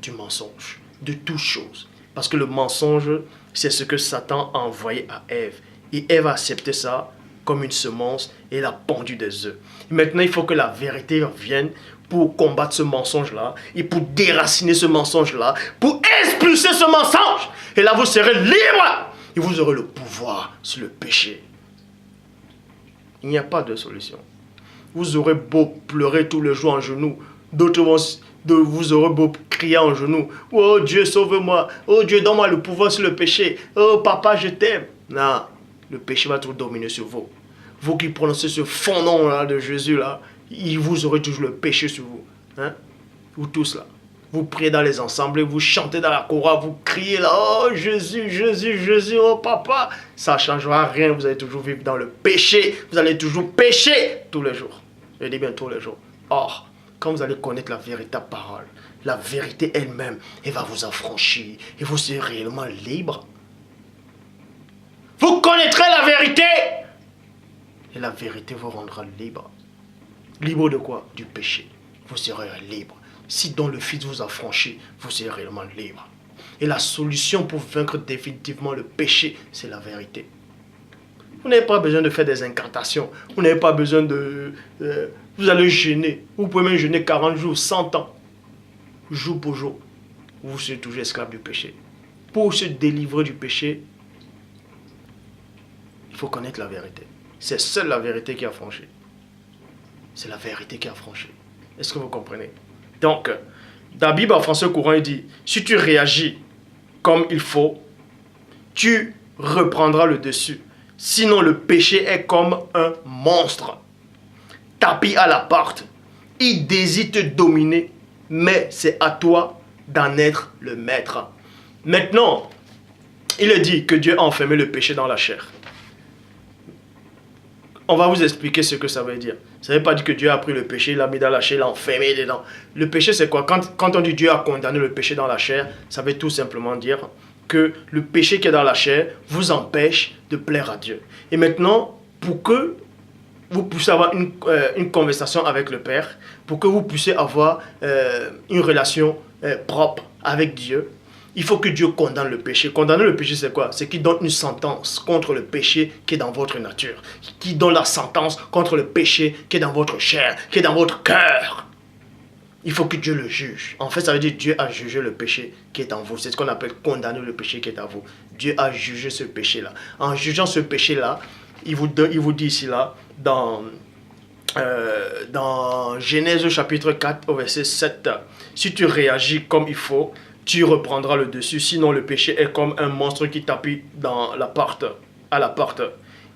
Speaker 1: du mensonge, de toute chose. Parce que le mensonge, c'est ce que Satan a envoyé à Ève. Et Ève a accepté ça comme une semence et elle a pondu des œufs. Maintenant, il faut que la vérité vienne pour combattre ce mensonge-là et pour déraciner ce mensonge-là, pour expulser ce mensonge. Et là, vous serez libre et vous aurez le pouvoir sur le péché. Il n'y a pas de solution. Vous aurez beau pleurer tous les jours en genoux. D'autres vous aurez beau crier en genoux. Oh Dieu, sauve-moi. Oh Dieu, donne-moi le pouvoir sur le péché. Oh papa, je t'aime. Non, le péché va toujours dominer sur vous. Vous qui prononcez ce faux nom là de Jésus là, vous aurez toujours le péché sur vous. Hein? Vous tous là. Vous priez dans les ensembles, vous chantez dans la chorale, vous criez là, oh Jésus, Jésus, Jésus, oh papa. Ça ne changera rien, vous allez toujours vivre dans le péché. Vous allez toujours pécher tous les jours. Je dis bien tous les jours. Or, quand vous allez connaître la véritable parole, la vérité elle-même, elle va vous affranchir et vous serez réellement libre. Vous connaîtrez la vérité et la vérité vous rendra libre. Libre de quoi? Du péché. Vous serez libre. Si donc le Fils vous affranchit, vous serez réellement libre. Et la solution pour vaincre définitivement le péché, c'est la vérité. Vous n'avez pas besoin de faire des incantations. Vous n'avez pas besoin de... vous allez jeûner. Vous pouvez même jeûner 40 jours, 100 ans. Jour pour jour. Vous serez toujours esclave du péché. Pour se délivrer du péché, il faut connaître la vérité. C'est seule la vérité qui a franchi. C'est la vérité qui a franchi. Est-ce que vous comprenez? Donc, dans la Bible en français courant, il dit, si tu réagis comme il faut, tu reprendras le dessus. Sinon, le péché est comme un monstre. Tapis à la porte. Il désire te dominer, mais c'est à toi d'en être le maître. Maintenant, il est dit que Dieu a enfermé le péché dans la chair. On va vous expliquer ce que ça veut dire. Ça ne veut pas dire que Dieu a pris le péché, il l'a mis dans la chair, il l'a enfermé dedans. Le péché, c'est quoi? Quand on dit Dieu a condamné le péché dans la chair, ça veut tout simplement dire que le péché qui est dans la chair vous empêche de plaire à Dieu. Et maintenant, pour que vous puissiez avoir une conversation avec le Père, pour que vous puissiez avoir une relation propre avec Dieu, il faut que Dieu condamne le péché. Condamner le péché, c'est quoi? C'est qu'il donne une sentence contre le péché qui est dans votre nature. Qui donne la sentence contre le péché qui est dans votre chair, qui est dans votre cœur. Il faut que Dieu le juge. En fait, ça veut dire que Dieu a jugé le péché qui est en vous. C'est ce qu'on appelle condamner le péché qui est en vous. Dieu a jugé ce péché-là. En jugeant ce péché-là, il vous dit ici, là, dans Genèse chapitre 4 au verset 7, si tu réagis comme il faut, tu reprendras le dessus. Sinon, le péché est comme un monstre qui tapit à la porte.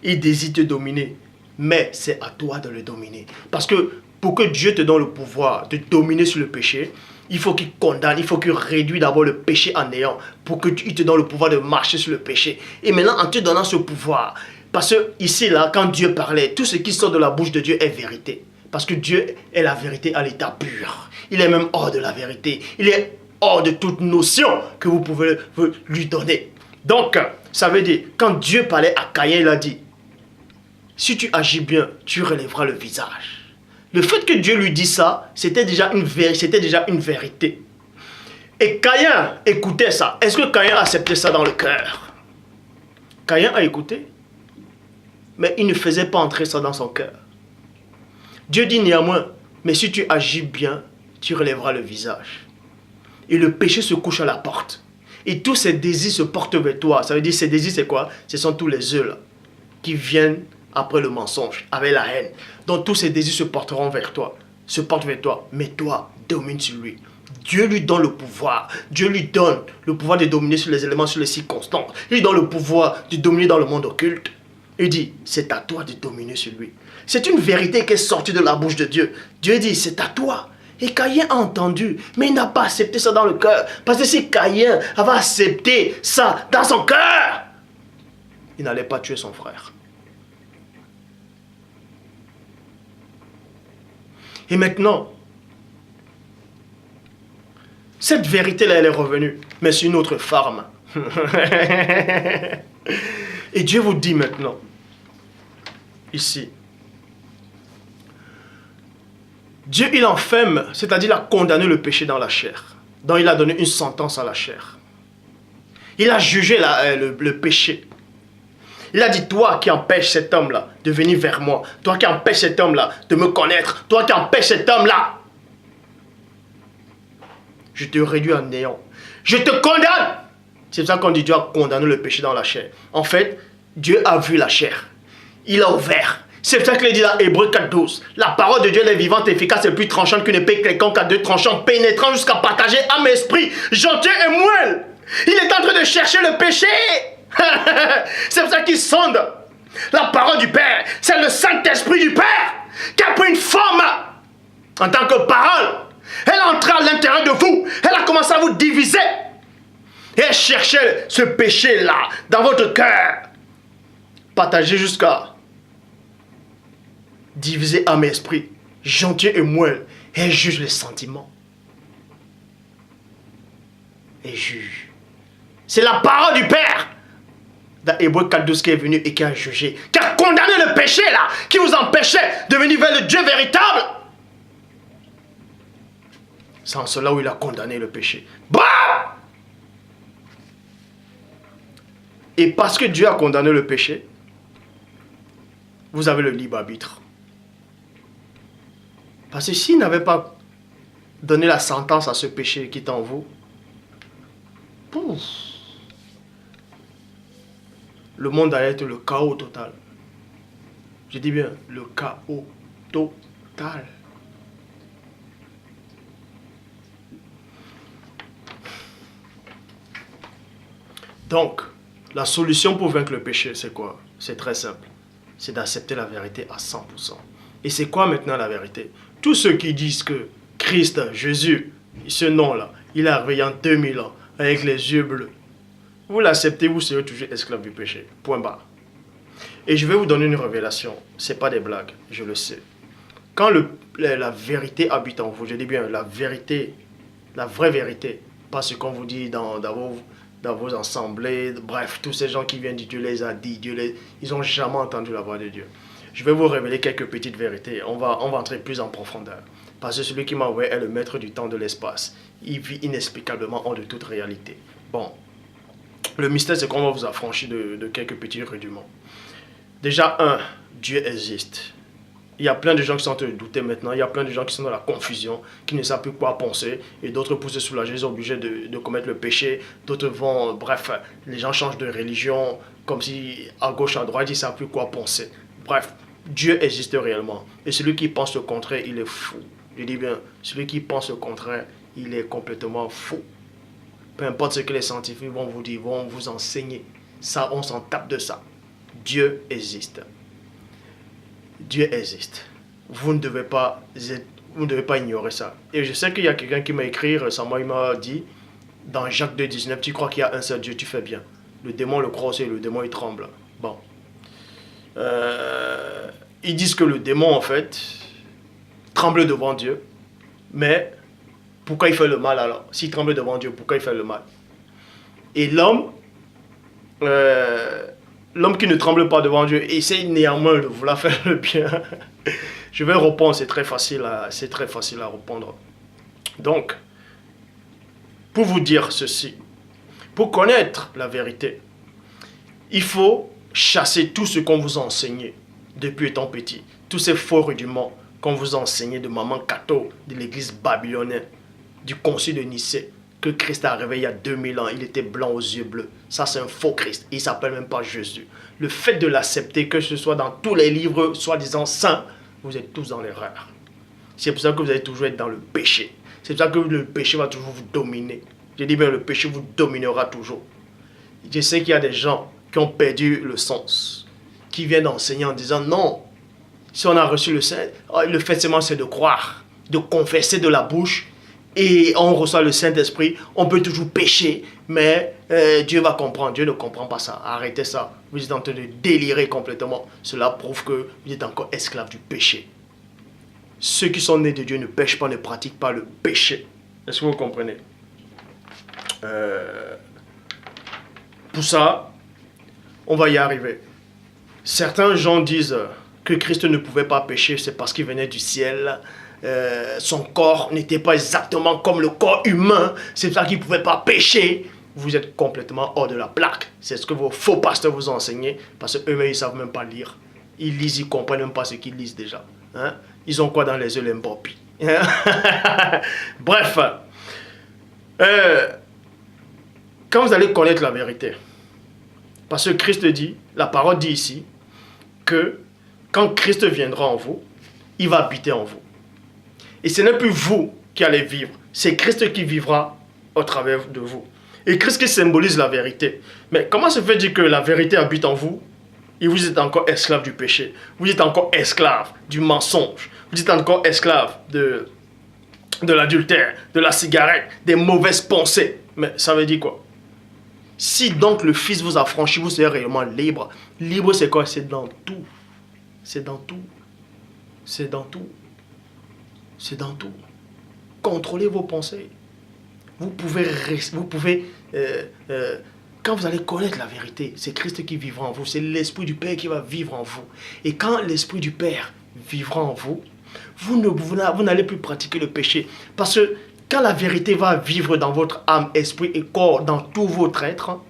Speaker 1: Il désire te dominer, mais c'est à toi de le dominer. Parce que pour que Dieu te donne le pouvoir de dominer sur le péché, il faut qu'il condamne, il faut qu'il réduise d'abord le péché en néant, pour qu'il te donne le pouvoir de marcher sur le péché. Et maintenant, en te donnant ce pouvoir, parce que ici, là, quand Dieu parlait, tout ce qui sort de la bouche de Dieu est vérité. Parce que Dieu est la vérité à l'état pur. Il est même hors de la vérité. Il est hors de toute notion que vous pouvez lui donner. Donc, ça veut dire, quand Dieu parlait à Caïn, il a dit, si tu agis bien, tu relèveras le visage. Le fait que Dieu lui dit ça, c'était déjà une vérité. Et Caïn écoutait ça. Est-ce que Caïn acceptait ça dans le cœur? Caïn a écouté, mais il ne faisait pas entrer ça dans son cœur. Dieu dit néanmoins, mais si tu agis bien, tu relèveras le visage. Et le péché se couche à la porte. Et tous ces désirs se portent vers toi. Ça veut dire, ces désirs, c'est quoi? Ce sont tous les œufs là, qui viennent après le mensonge, avec la haine. Donc tous ces désirs se porteront vers toi, se portent vers toi. Mais toi, domine sur lui. Dieu lui donne le pouvoir. Dieu lui donne le pouvoir de dominer sur les éléments, sur les circonstances. Il lui donne le pouvoir de dominer dans le monde occulte. Il dit, c'est à toi de dominer sur lui. C'est une vérité qui est sortie de la bouche de Dieu. Dieu dit, c'est à toi. Et Caïn a entendu, mais il n'a pas accepté ça dans le cœur. Parce que si Caïn avait accepté ça dans son cœur, il n'allait pas tuer son frère. Et maintenant, cette vérité-là, elle est revenue, mais c'est une autre forme. Et Dieu vous dit maintenant, ici, Dieu, il enferme, c'est-à-dire il a condamné le péché dans la chair. Donc il a donné une sentence à la chair. Il a jugé le péché. Il a dit, toi qui empêches cet homme-là de venir vers moi, toi qui empêches cet homme-là de me connaître, toi qui empêches cet homme-là, je te réduis en néant. Je te condamne. C'est pour ça qu'on dit Dieu a condamné le péché dans la chair. En fait, Dieu a vu la chair. Il a ouvert. C'est pour ça qu'il dit dans Hébreux 4:12. La parole de Dieu elle est vivante, efficace et plus tranchante qu'une épée quelconque à deux tranchants, pénétrant jusqu'à partager âme et esprit, gentil et moelle. Il est en train de chercher le péché. C'est pour ça qu'il sonde. La parole du Père, c'est le Saint-Esprit du Père qui a pris une forme en tant que parole. Elle est entrée à l'intérieur de vous. Elle a commencé à vous diviser. Et elle cherchait ce péché-là dans votre cœur. Partagez jusqu'à diviser âme et esprit, gentil et moelle. Et elle juge les sentiments. Et juge. C'est la parole du Père dans Hébreux 4:12 qui est venu et qui a jugé, qui a condamné le péché là, qui vous empêchait de venir vers le Dieu véritable. C'est en cela où il a condamné le péché. Bam! Et parce que Dieu a condamné le péché, vous avez le libre arbitre. Parce que s'il n'avait pas donné la sentence à ce péché qui est en vous, pouf, le monde allait être le chaos total. Je dis bien, le chaos total. Donc, la solution pour vaincre le péché, c'est quoi? C'est très simple. C'est d'accepter la vérité à 100%. Et c'est quoi maintenant la vérité? Tous ceux qui disent que Christ, Jésus, ce nom-là, il est arrivé il y a 2000 ans, avec les yeux bleus. Vous l'acceptez, vous serez toujours esclave du péché. Point barre. Et je vais vous donner une révélation. Ce n'est pas des blagues, je le sais. Quand la vérité habite en vous, je dis bien la vérité, la vraie vérité, pas ce qu'on vous dit dans vos assemblées, bref, tous ces gens qui viennent dire Dieu les a dit, ils n'ont jamais entendu la voix de Dieu. Je vais vous révéler quelques petites vérités. On va entrer plus en profondeur. Parce que celui qui m'a envoyé est le maître du temps de l'espace. Il vit inexplicablement hors de toute réalité. Bon, le mystère, c'est qu'on va vous affranchir de quelques petits rudiments. Déjà, Dieu existe. Il y a plein de gens qui sont en train de douter maintenant. Il y a plein de gens qui sont dans la confusion, qui ne savent plus quoi penser. Et d'autres, pour se soulager, ils sont obligés de commettre le péché. D'autres vont, bref, les gens changent de religion, comme si à gauche, à droite, ils ne savent plus quoi penser. Bref, Dieu existe réellement. Et celui qui pense le contraire, il est fou. Je dis bien, celui qui pense le contraire, il est complètement fou. Peu importe ce que les scientifiques vont vous dire, vont vous enseigner. Ça, on s'en tape de ça. Dieu existe. Dieu existe. Vous ne devez pas ignorer ça. Et je sais qu'il y a quelqu'un qui m'a écrit récemment, il m'a dit, dans Jacques 2,19, tu crois qu'il y a un seul Dieu, tu fais bien. Le démon le croit aussi, le démon il tremble. Bon. Ils disent que le démon, en fait, tremble devant Dieu. Mais pourquoi il fait le mal alors? S'il tremble devant Dieu, pourquoi il fait le mal? Et l'homme, l'homme qui ne tremble pas devant Dieu essaye néanmoins de vouloir faire le bien. Je vais répondre, c'est très facile à répondre. Donc, pour vous dire ceci, pour connaître la vérité, il faut chasser tout ce qu'on vous a enseigné depuis étant petit. Tous ces faux rudiments qu'on vous a enseignés de Maman Cato, de l'église babylonienne, du concile de Nicée, que Christ est arrivé il y a 2000 ans, il était blanc aux yeux bleus. Ça, c'est un faux Christ. Il ne s'appelle même pas Jésus. Le fait de l'accepter, que ce soit dans tous les livres soi-disant saints, vous êtes tous dans l'erreur. C'est pour ça que vous allez toujours être dans le péché. C'est pour ça que le péché va toujours vous dominer. Je dis bien, le péché vous dominera toujours. Je sais qu'il y a des gens qui ont perdu le sens, qui viennent enseigner en disant non, si on a reçu le Saint, le fait seulement c'est de croire, de confesser de la bouche et on reçoit le Saint-Esprit, on peut toujours pécher, mais Dieu va comprendre. Dieu ne comprend pas ça. Arrêtez ça. Vous êtes en train de délirer complètement. Cela prouve que vous êtes encore esclave du péché. Ceux qui sont nés de Dieu ne pêchent pas, ne pratiquent pas le péché. Est-ce que vous comprenez? Pour ça, on va y arriver. Certains gens disent que Christ ne pouvait pas pécher, c'est parce qu'il venait du ciel. Son corps n'était pas exactement comme le corps humain, c'est pour ça qu'il ne pouvait pas pécher. Vous êtes complètement hors de la plaque. C'est ce que vos faux pasteurs vous ont enseigné, parce qu'eux-mêmes, ils ne savent même pas lire. Ils lisent, ils ne comprennent même pas ce qu'ils lisent déjà. Hein? Ils ont quoi dans les yeux, les mbopis? Bref, quand vous allez connaître la vérité, parce que Christ dit, la parole dit ici, que quand Christ viendra en vous, il va habiter en vous. Et ce n'est plus vous qui allez vivre, c'est Christ qui vivra au travers de vous. Et Christ qui symbolise la vérité. Mais comment se fait dire que la vérité habite en vous et vous êtes encore esclave du péché? Vous êtes encore esclave du mensonge. Vous êtes encore esclave de l'adultère, de la cigarette, des mauvaises pensées. Mais ça veut dire quoi? Si donc le Fils vous a franchi, vous serez réellement libre. Libre, c'est quoi? C'est dans tout. C'est dans tout. C'est dans tout. C'est dans tout. Contrôlez vos pensées. Vous pouvez quand vous allez connaître la vérité, c'est Christ qui vivra en vous. C'est l'Esprit du Père qui va vivre en vous. Et quand l'Esprit du Père vivra en vous, vous n'allez plus pratiquer le péché. Parce que quand la vérité va vivre dans votre âme, esprit et corps, dans tout votre être,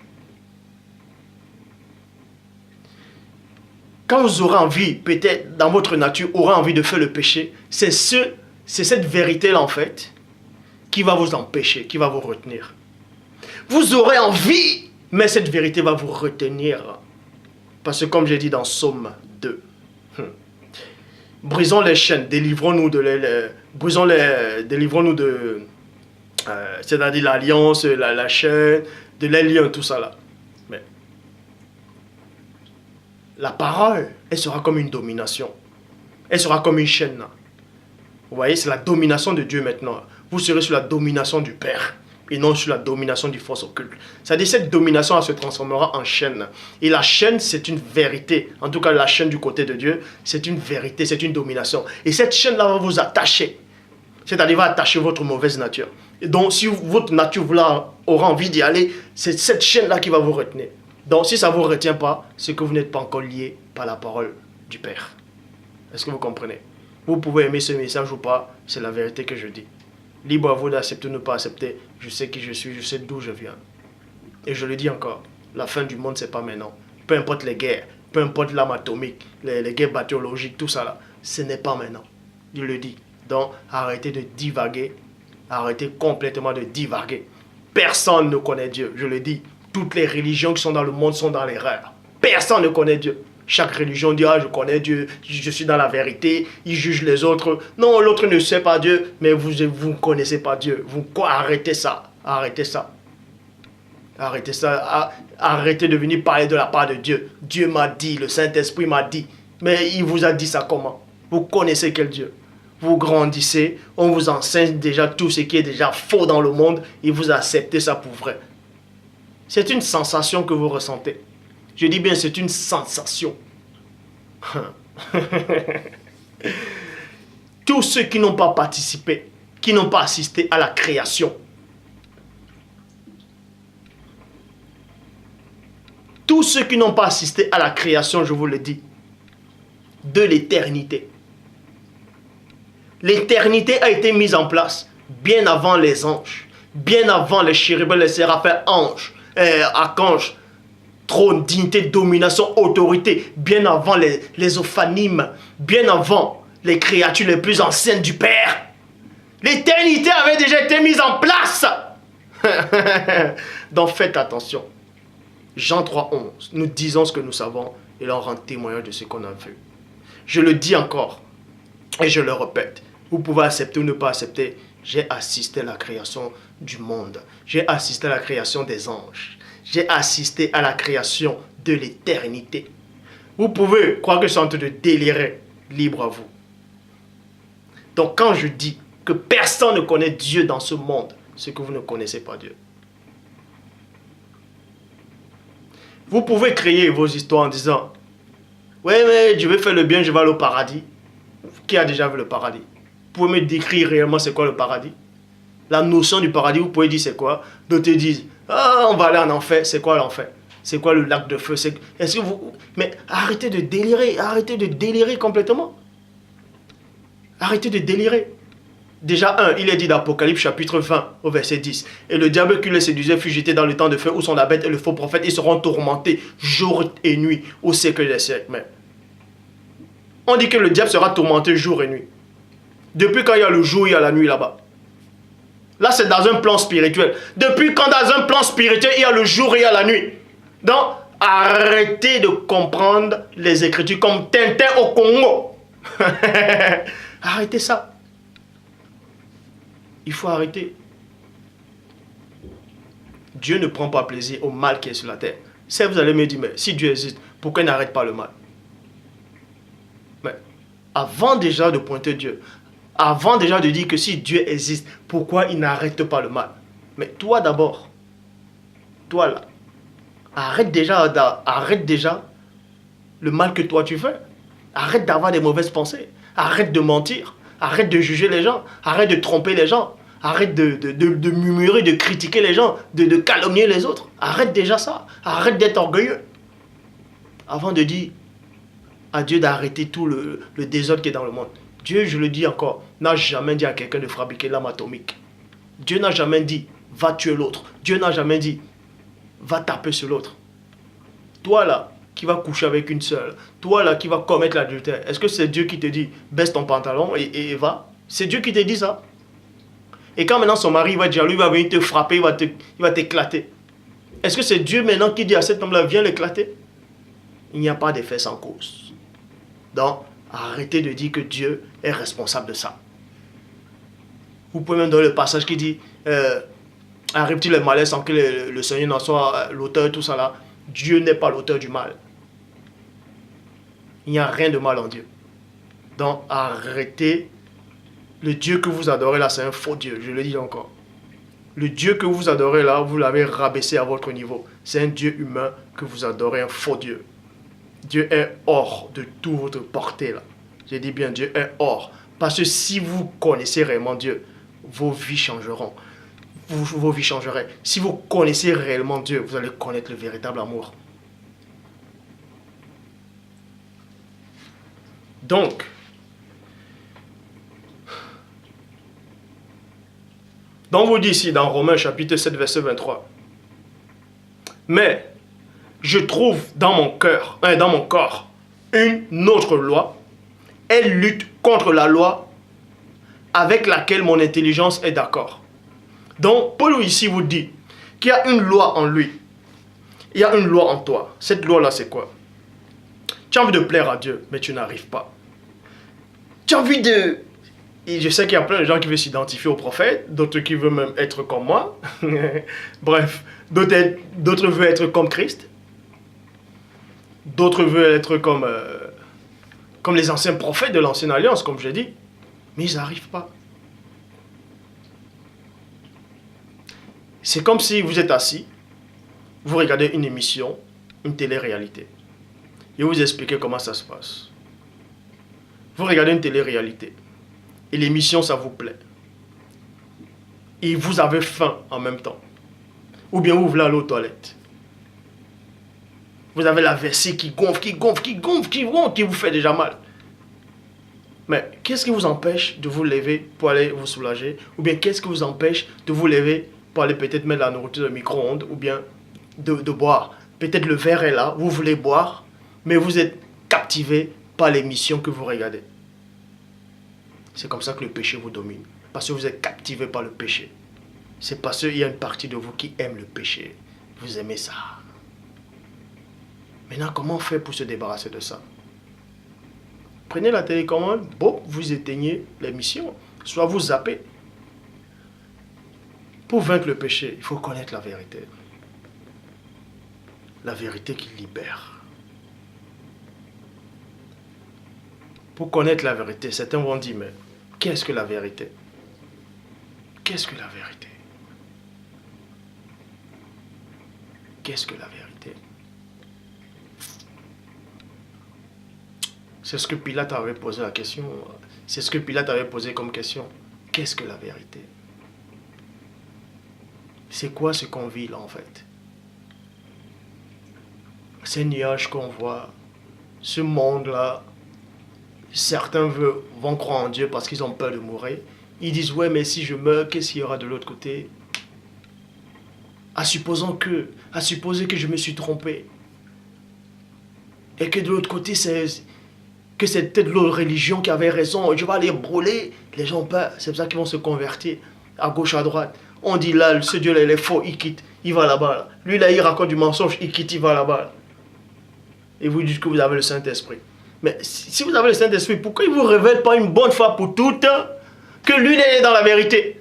Speaker 1: quand vous aurez envie, peut-être dans votre nature, aurez envie de faire le péché, c'est cette vérité-là en fait, qui va vous empêcher, qui va vous retenir. Vous aurez envie, mais cette vérité va vous retenir. Parce que comme j'ai dit dans Psaume 2, brisons les chaînes, délivrons-nous de délivrons-nous de c'est-à-dire l'alliance, la chaîne, de les liens, tout ça là. Mais la parole, elle sera comme une domination. Elle sera comme une chaîne. Vous voyez, c'est la domination de Dieu maintenant. Vous serez sous la domination du Père et non sous la domination du force occulte. C'est-à-dire cette domination elle se transformera en chaîne. Et la chaîne, c'est une vérité. En tout cas, la chaîne du côté de Dieu, c'est une vérité, c'est une domination. Et cette chaîne-là va vous attacher. C'est-à-dire va attacher votre mauvaise nature. Et donc, si votre nature aura envie d'y aller, c'est cette chaîne-là qui va vous retenir. Donc, si ça ne vous retient pas, c'est que vous n'êtes pas encore lié par la parole du Père. Est-ce que vous comprenez? Vous pouvez aimer ce message ou pas, c'est la vérité que je dis. Libre à vous d'accepter ou ne pas accepter. Je sais qui je suis, je sais d'où je viens. Et je le dis encore, la fin du monde, c'est pas maintenant. Peu importe les guerres, peu importe l'arme atomique, les guerres bactériologiques, tout ça là, ce n'est pas maintenant. Je le dis. Donc, arrêtez de divaguer. Arrêtez complètement de divaguer. Personne ne connaît Dieu, je le dis. Toutes les religions qui sont dans le monde sont dans l'erreur. Personne ne connaît Dieu. Chaque religion dit, ah, je connais Dieu, je suis dans la vérité, il juge les autres. Non, l'autre ne sait pas Dieu, mais vous ne connaissez pas Dieu. Arrêtez ça, arrêtez ça. Arrêtez ça, arrêtez de venir parler de la part de Dieu. Dieu m'a dit, le Saint-Esprit m'a dit. Mais il vous a dit ça comment? Vous connaissez quel Dieu? Vous grandissez, on vous enseigne déjà tout ce qui est déjà faux dans le monde et vous acceptez ça pour vrai. C'est une sensation que vous ressentez. Je dis bien, c'est une sensation. Tous ceux qui n'ont pas participé, qui n'ont pas assisté à la création, Tous ceux qui n'ont pas assisté à la création, je vous le dis, de l'éternité. L'éternité a été mise en place bien avant les anges, bien avant les chérubins, les séraphins, anges, archanges, trône, dignité, domination, autorité, bien avant les ophanimes, bien avant les créatures les plus anciennes du Père. L'éternité avait déjà été mise en place. Donc faites attention. Jean 3,11, nous disons ce que nous savons et l'on rend témoignage de ce qu'on a vu. Je le dis encore et je le répète. Vous pouvez accepter ou ne pas accepter. J'ai assisté à la création du monde. J'ai assisté à la création des anges. J'ai assisté à la création de l'éternité. Vous pouvez croire que je suis en train de délirer. Libre à vous. Donc quand je dis que personne ne connaît Dieu dans ce monde, c'est que vous ne connaissez pas Dieu. Vous pouvez créer vos histoires en disant « Ouais, mais je vais faire le bien, je vais aller au paradis. » Qui a déjà vu le paradis? Vous pouvez me décrire réellement c'est quoi le paradis? La notion du paradis, vous pouvez dire c'est quoi? D'autres disent « Ah, on va aller en enfer. » C'est quoi l'enfer? C'est quoi le lac de feu? Est-ce que vous... Mais arrêtez de délirer complètement. Arrêtez de délirer. Déjà, il est dit d'Apocalypse chapitre 20 au verset 10. Et le diable qui les séduisait fut jeté dans le temps de feu où sont la bête et le faux prophète. Ils seront tourmentés jour et nuit au siècle des siècles. Mais on dit que le diable sera tourmenté jour et nuit. Depuis quand il y a le jour, il y a la nuit là-bas. Là, c'est dans un plan spirituel. Depuis quand dans un plan spirituel, il y a le jour et il y a la nuit. Donc, arrêtez de comprendre les Écritures comme Tintin au Congo. Arrêtez ça. Il faut arrêter. Dieu ne prend pas plaisir au mal qui est sur la terre. Si vous allez me dire, mais si Dieu existe, pourquoi il n'arrête pas le mal? Mais avant déjà de pointer Dieu, avant déjà de dire que si Dieu existe, pourquoi il n'arrête pas le mal? Mais toi d'abord, toi là, arrête déjà le mal que toi tu fais. Arrête d'avoir des mauvaises pensées. Arrête de mentir. Arrête de juger les gens. Arrête de tromper les gens. Arrête de murmurer, de critiquer les gens, de calomnier les autres. Arrête déjà ça. Arrête d'être orgueilleux. Avant de dire à Dieu d'arrêter tout le désordre qui est dans le monde. Dieu, je le dis encore, n'a jamais dit à quelqu'un de fabriquer l'arme atomique. Dieu n'a jamais dit, va tuer l'autre. Dieu n'a jamais dit, va taper sur l'autre. Toi là, qui va coucher avec une seule, toi là qui va commettre l'adultère, est-ce que c'est Dieu qui te dit baisse ton pantalon et va? C'est Dieu qui te dit ça. Et quand maintenant son mari va dire, lui va venir te frapper, il va t'éclater. Est-ce que c'est Dieu maintenant qui dit à cet homme-là, viens l'éclater? Il n'y a pas d'effet sans cause. Donc, arrêtez de dire que Dieu est responsable de ça. Vous pouvez même donner le passage qui dit, arrive-t-il le malheur sans que le Seigneur n'en soit l'auteur, tout ça là? Dieu n'est pas l'auteur du mal. Il n'y a rien de mal en Dieu. Donc arrêtez. Le Dieu que vous adorez là, c'est un faux Dieu. Je le dis encore. Le Dieu que vous adorez là, vous l'avez rabaissé à votre niveau. C'est un Dieu humain que vous adorez, un faux Dieu. Dieu est hors de toute votre portée là. J'ai dit bien, Dieu est hors. Parce que si vous connaissez réellement Dieu, vos vies changeront. Vos vies changeraient. Si vous connaissez réellement Dieu, vous allez connaître le véritable amour. Donc, vous dit ici dans Romains chapitre 7 verset 23. Mais je trouve dans mon cœur, dans mon corps, une autre loi. Elle lutte contre la loi avec laquelle mon intelligence est d'accord. Donc, Paul ici vous dit qu'il y a une loi en lui. Il y a une loi en toi. Cette loi-là, c'est quoi? Tu as envie de plaire à Dieu, mais tu n'arrives pas. Tu as envie de... Et je sais qu'il y a plein de gens qui veulent s'identifier au prophète, d'autres qui veulent même être comme moi. Bref, d'autres veulent être comme Christ. D'autres veulent être comme les anciens prophètes de l'ancienne alliance, comme j'ai dit. Mais ils n'arrivent pas. C'est comme si vous êtes assis, vous regardez une émission, une télé-réalité. Et vous expliquez comment ça se passe. Vous regardez une télé-réalité. Et l'émission, ça vous plaît. Et vous avez faim en même temps. Ou bien vous voulez aller aux toilettes. Vous avez la vessie qui gonfle, qui vous fait déjà mal. Mais qu'est-ce qui vous empêche de vous lever pour aller vous soulager? Ou bien qu'est-ce qui vous empêche de vous lever pour aller peut-être mettre la nourriture dans le micro-ondes ou bien de boire? Peut-être le verre est là, vous voulez boire, mais vous êtes captivé par l'émission que vous regardez. C'est comme ça que le péché vous domine. Parce que vous êtes captivé par le péché. C'est parce qu'il y a une partie de vous qui aime le péché. Vous aimez ça. Maintenant, comment faire pour se débarrasser de ça? Prenez la télécommande, bon, vous éteignez l'émission, soit vous zappez. Pour vaincre le péché, il faut connaître la vérité. La vérité qui libère. Pour connaître la vérité, certains vont dire, mais qu'est-ce que la vérité? Qu'est-ce que la vérité? Qu'est-ce que la vérité? C'est ce que Pilate avait posé la question. C'est ce que Pilate avait posé comme question. Qu'est-ce que la vérité? C'est quoi ce qu'on vit là en fait? Ces nuages qu'on voit, ce monde-là, certains vont croire en Dieu parce qu'ils ont peur de mourir. Ils disent, ouais, mais si je meurs, qu'est-ce qu'il y aura de l'autre côté? À supposer que je me suis trompé. Et que de l'autre côté, c'est peut-être l'autre religion qui avait raison. Je vais aller brûler. Les gens ont peur. C'est pour ça qu'ils vont se convertir à gauche, à droite. On dit là, ce Dieu-là, il est faux, il quitte, il va là-bas. Là. Lui, là, il raconte du mensonge, il quitte, il va là-bas. Là. Et vous dites que vous avez le Saint-Esprit. Mais si vous avez le Saint-Esprit, pourquoi il ne vous révèle pas une bonne fois pour toutes que lui, il est dans la vérité?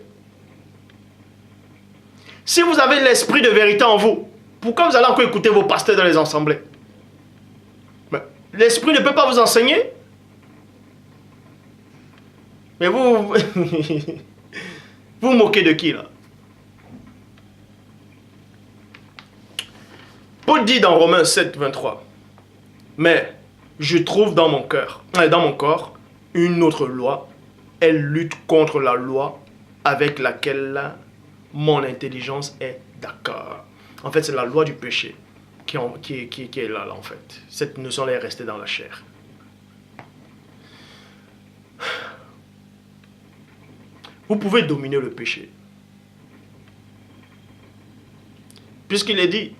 Speaker 1: Si vous avez l'esprit de vérité en vous, pourquoi vous allez encore écouter vos pasteurs dans les assemblées? L'esprit ne peut pas vous enseigner. Mais vous... vous moquez de qui là? Paul dit dans Romains 7, 23, mais je trouve dans mon corps, une autre loi. Elle lutte contre la loi avec laquelle mon intelligence est d'accord. En fait, c'est la loi du péché qui est là, en fait. Cette notion est restée dans la chair. Vous pouvez dominer le péché. Puisqu'il est dit,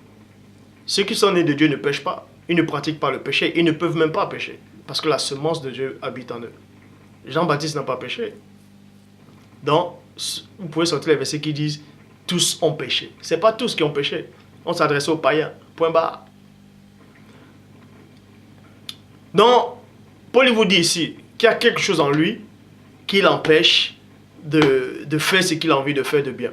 Speaker 1: ceux qui sont nés de Dieu ne pêchent pas. Ils ne pratiquent pas le péché. Ils ne peuvent même pas pécher. Parce que la semence de Dieu habite en eux. Jean-Baptiste n'a pas péché. Donc, vous pouvez sortir les versets qui disent, tous ont péché. Ce n'est pas tous qui ont péché. On s'adresse aux païens. Point barre. Donc, Paul vous dit ici qu'il y a quelque chose en lui qui l'empêche de faire ce qu'il a envie de faire de bien.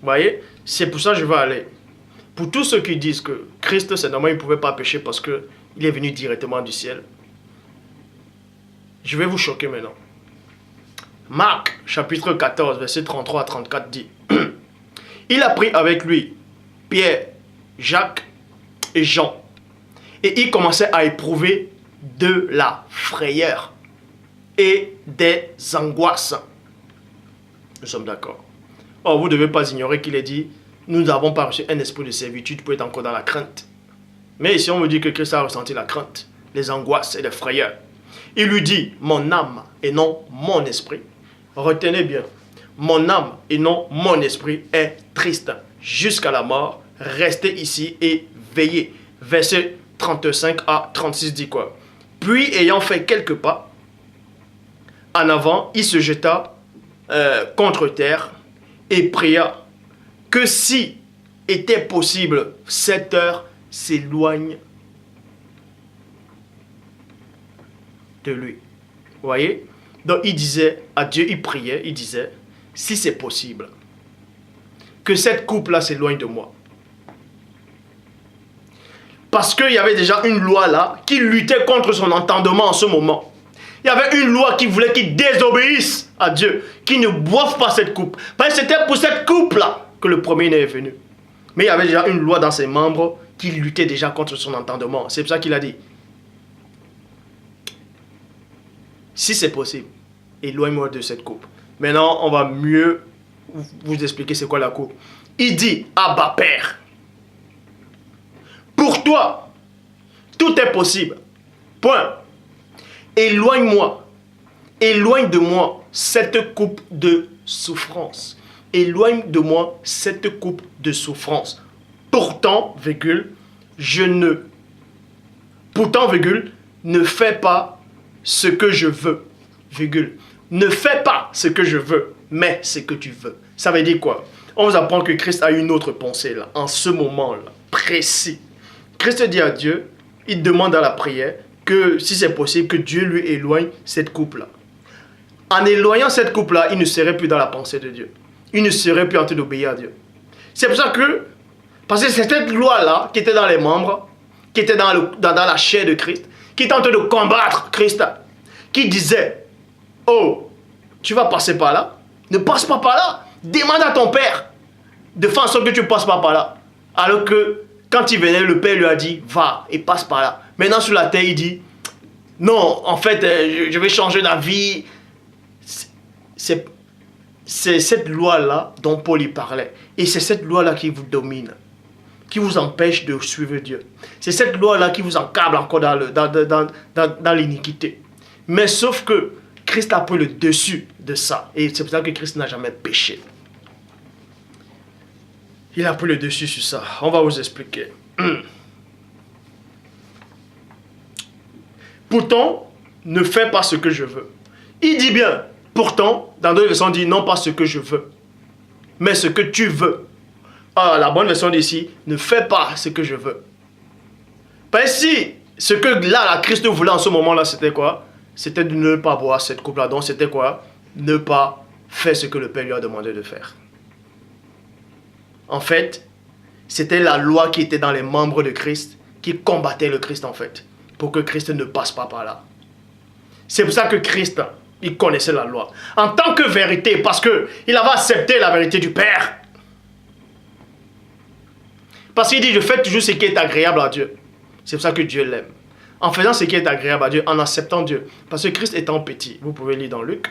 Speaker 1: Vous voyez? C'est pour ça que je vais aller. Pour tous ceux qui disent que Christ, c'est normal, il ne pouvait pas pécher parce qu'il est venu directement du ciel. Je vais vous choquer maintenant. Marc, chapitre 14, verset 33 à 34 dit, il a pris avec lui Pierre, Jacques et Jean. Et il commençait à éprouver de la frayeur et des angoisses. Nous sommes d'accord. Or, vous ne devez pas ignorer qu'il est dit, nous n'avons pas reçu un esprit de servitude pour être encore dans la crainte. Mais ici, on me dit que Christ a ressenti la crainte, les angoisses et les frayeurs. Il lui dit, mon âme et non mon esprit. Retenez bien, mon âme et non mon esprit est triste jusqu'à la mort. Restez ici et veillez. Verset 35 à 36 dit quoi? Puis, ayant fait quelques pas en avant, il se jeta contre terre et pria que si était possible, cette heure s'éloigne de lui. Vous voyez? Donc il disait à Dieu, il priait, il disait, si c'est possible, que cette coupe-là s'éloigne de moi. Parce qu'il y avait déjà une loi là qui luttait contre son entendement en ce moment. Il y avait une loi qui voulait qu'il désobéisse à Dieu, qu'il ne boive pas cette coupe. Parce que c'était pour cette coupe-là que le premier-né est venu. Mais il y avait déjà une loi dans ses membres qui luttait déjà contre son entendement. C'est pour ça qu'il a dit, si c'est possible, éloigne-moi de cette coupe. Maintenant, on va mieux vous expliquer c'est quoi la coupe. Il dit, Abba Père. Pour toi, tout est possible. Point. Éloigne-moi. Éloigne de moi cette coupe de souffrance. Éloigne de moi cette coupe de souffrance. Pourtant, virgule, ne fais pas ce que je veux. Virgule. Ne fais pas ce que je veux, mais ce que tu veux. Ça veut dire quoi? On vous apprend que Christ a une autre pensée là, en ce moment-là, précis. Christ dit à Dieu, il demande à la prière que si c'est possible, que Dieu lui éloigne cette coupe-là. En éloignant cette coupe-là, il ne serait plus dans la pensée de Dieu. Il ne serait plus en train d'obéir à Dieu. C'est pour ça que, parce que c'est cette loi-là qui était dans les membres, qui était dans la chair de Christ, qui était en train de combattre Christ, qui disait, oh, tu vas passer par là, ne passe pas par là, demande à ton père de faire en sorte que tu ne passes pas par là. Alors que, quand il venait, le père lui a dit, va et passe par là. Maintenant sur la terre, il dit, non, en fait, je vais changer d'avis. C'est cette loi-là dont Paul y parlait. Et c'est cette loi-là qui vous domine, qui vous empêche de suivre Dieu. C'est cette loi-là qui vous encable encore dans l'iniquité. Mais sauf que Christ a pris le dessus de ça. Et c'est pour ça que Christ n'a jamais péché. Il a pris le dessus sur ça. On va vous expliquer. Pourtant, ne fais pas ce que je veux. Il dit bien, pourtant, dans d'autres versions, on dit non pas ce que je veux, mais ce que tu veux. Ah, la bonne version dit ici, ne fais pas ce que je veux. Parce que si, ce que là, Christ voulait en ce moment-là, c'était quoi? C'était de ne pas boire cette coupe-là. Donc, c'était quoi? Ne pas faire ce que le Père lui a demandé de faire. En fait, c'était la loi qui était dans les membres de Christ, qui combattait le Christ, en fait, pour que Christ ne passe pas par là. C'est pour ça que Christ, il connaissait la loi. En tant que vérité, parce qu'il avait accepté la vérité du Père. Parce qu'il dit, je fais toujours ce qui est agréable à Dieu. C'est pour ça que Dieu l'aime. En faisant ce qui est agréable à Dieu, en acceptant Dieu. Parce que Christ étant petit, vous pouvez lire dans Luc,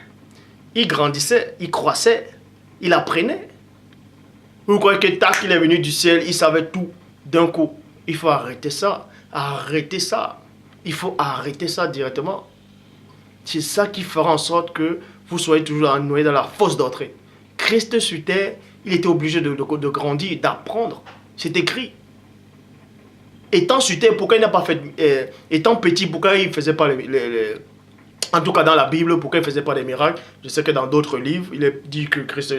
Speaker 1: il grandissait, il croissait, il apprenait. Vous croyez que tac, il est venu du ciel, il savait tout d'un coup. Il faut arrêter ça. Arrêter ça. Il faut arrêter ça directement. C'est ça qui fera en sorte que vous soyez toujours noyé dans la fosse d'entrée. Christ sur terre, il était obligé de grandir, d'apprendre. C'est écrit. Étant sur terre, pourquoi il n'a pas fait... étant petit, pourquoi il ne faisait pas en tout cas dans la Bible, pourquoi il ne faisait pas des miracles? Je sais que dans d'autres livres, il est dit que Christ,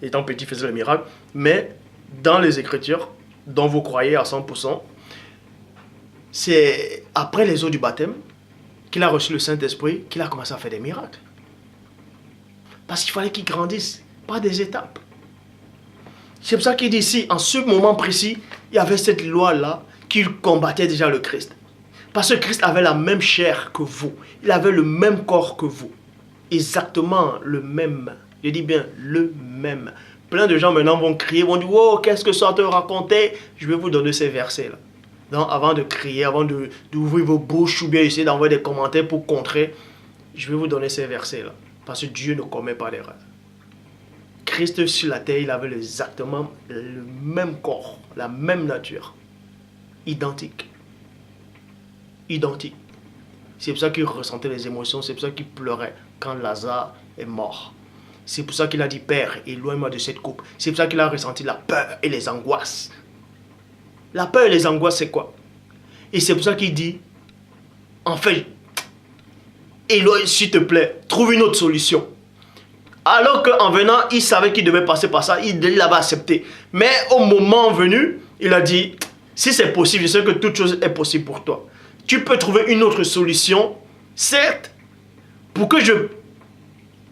Speaker 1: étant petit, faisait des miracles. Mais dans les Écritures, dont vous croyez à 100%, c'est après les eaux du baptême qu'il a reçu le Saint-Esprit, qu'il a commencé à faire des miracles. Parce qu'il fallait qu'il grandisse, pas des étapes. C'est pour ça qu'il dit ici, en ce moment précis, il y avait cette loi-là qui combattait déjà le Christ. Parce que Christ avait la même chair que vous. Il avait le même corps que vous. Exactement le même. Je dis bien le même. Plein de gens maintenant vont crier, vont dire, oh, qu'est-ce que ça te racontait? Je vais vous donner ces versets-là. Donc, avant de crier, avant d'ouvrir vos bouches ou bien essayer d'envoyer des commentaires pour contrer, je vais vous donner ces versets-là. Parce que Dieu ne commet pas d'erreur. Christ sur la terre, il avait exactement le même corps, la même nature. Identique. Identique. C'est pour ça qu'il ressentait les émotions, c'est pour ça qu'il pleurait quand Lazare est mort. C'est pour ça qu'il a dit, Père, éloigne-moi de cette coupe. C'est pour ça qu'il a ressenti la peur et les angoisses. La peur et les angoisses, c'est quoi? Et c'est pour ça qu'il dit, en fait, éloigne, s'il te plaît, trouve une autre solution. Alors qu'en venant, il savait qu'il devait passer par ça, il l'avait accepté. Mais au moment venu, il a dit, si c'est possible, je sais que toute chose est possible pour toi. Tu peux trouver une autre solution, certes, pour que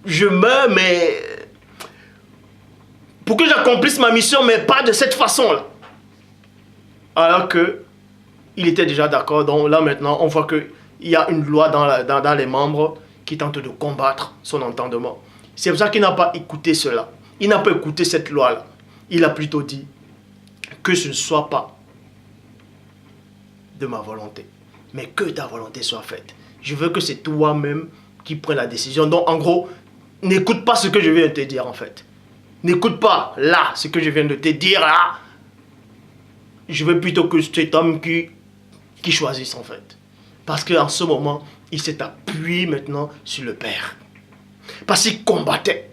Speaker 1: je meure, mais pour que j'accomplisse ma mission, mais pas de cette façon-là. Alors que il était déjà d'accord. Donc là maintenant, on voit qu'il y a une loi dans les membres qui tente de combattre son entendement. C'est pour ça qu'il n'a pas écouté cela. Il n'a pas écouté cette loi-là. Il a plutôt dit que ce ne soit pas de ma volonté, mais que ta volonté soit faite. Je veux que c'est toi-même qui prenne la décision. Donc en gros, n'écoute pas ce que je viens de te dire en fait. N'écoute pas là ce que je viens de te dire là. je veux plutôt que cet homme qui choisisse en fait. Parce qu'en ce moment, il s'est appuyé maintenant sur le Père. Parce qu'il combattait.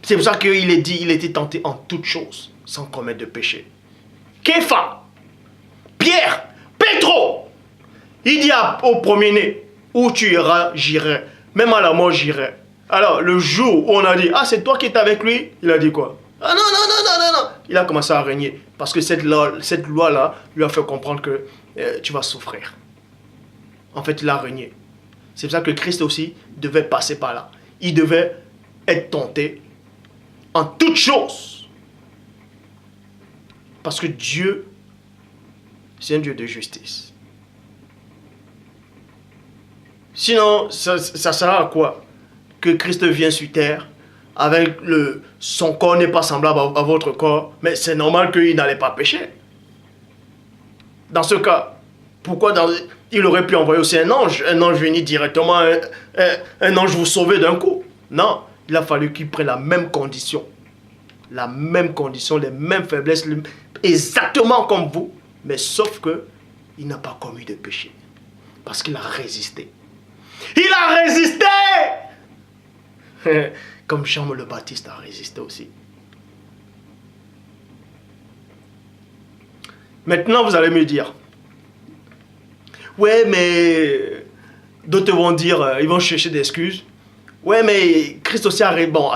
Speaker 1: C'est pour ça qu'il est dit, il était tenté en toutes choses, sans commettre de péché. Képha, Pierre, Pétro, il dit au premier-né, où tu iras, j'irai. Même à la mort, j'irai. Alors, le jour où on a dit, ah, c'est toi qui es avec lui, il a dit quoi? Ah non, non, non, non, non, non. Il a commencé à régner. Parce que cette loi-là lui a fait comprendre que tu vas souffrir. En fait, il a régné. C'est pour ça que Christ aussi devait passer par là. Il devait être tenté en toutes choses. Parce que Dieu, c'est un Dieu de justice. Sinon, ça sert à quoi que Christ vienne sur terre avec son corps n'est pas semblable à votre corps, mais c'est normal qu'il n'allait pas pécher. Dans ce cas, pourquoi il aurait pu envoyer aussi un ange venir directement, un ange vous sauver d'un coup? Non, il a fallu qu'il prenne la même condition, les mêmes faiblesses, exactement comme vous, mais sauf que il n'a pas commis de péché, parce qu'il a résisté. Il a résisté! Comme Jean le Baptiste a résisté aussi. Maintenant, vous allez me dire, ouais, mais d'autres vont dire, ils vont chercher des excuses. Ouais, mais Christ aussi a bon,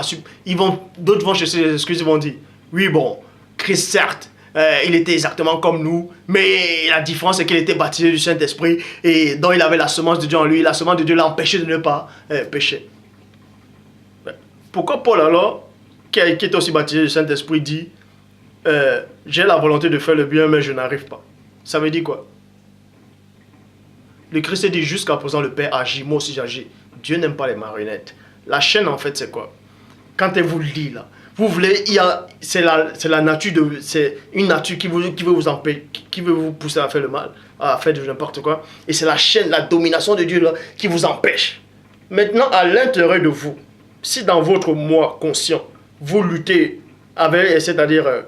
Speaker 1: d'autres vont chercher des excuses, ils vont dire, oui, bon, Christ, certes, il était exactement comme nous, mais la différence c'est qu'il était baptisé du Saint-Esprit et donc il avait la semence de Dieu en lui. La semence de Dieu l'a empêché de ne pas pécher. Pourquoi Paul alors, qui est aussi baptisé du Saint-Esprit, dit j'ai la volonté de faire le bien mais je n'arrive pas? Ça veut dire quoi? Le Christ dit jusqu'à présent le Père agit, moi aussi j'agis. Dieu n'aime pas les marionnettes. La chaîne en fait c'est quoi? Quand elle vous lit là, vous voulez, c'est la nature c'est une nature qui veut vous empêcher, qui veut vous pousser à faire le mal, à faire de n'importe quoi. Et c'est la chaîne, la domination de Dieu là, qui vous empêche. Maintenant, à l'intérieur de vous, si dans votre moi conscient, vous luttez avec, c'est-à-dire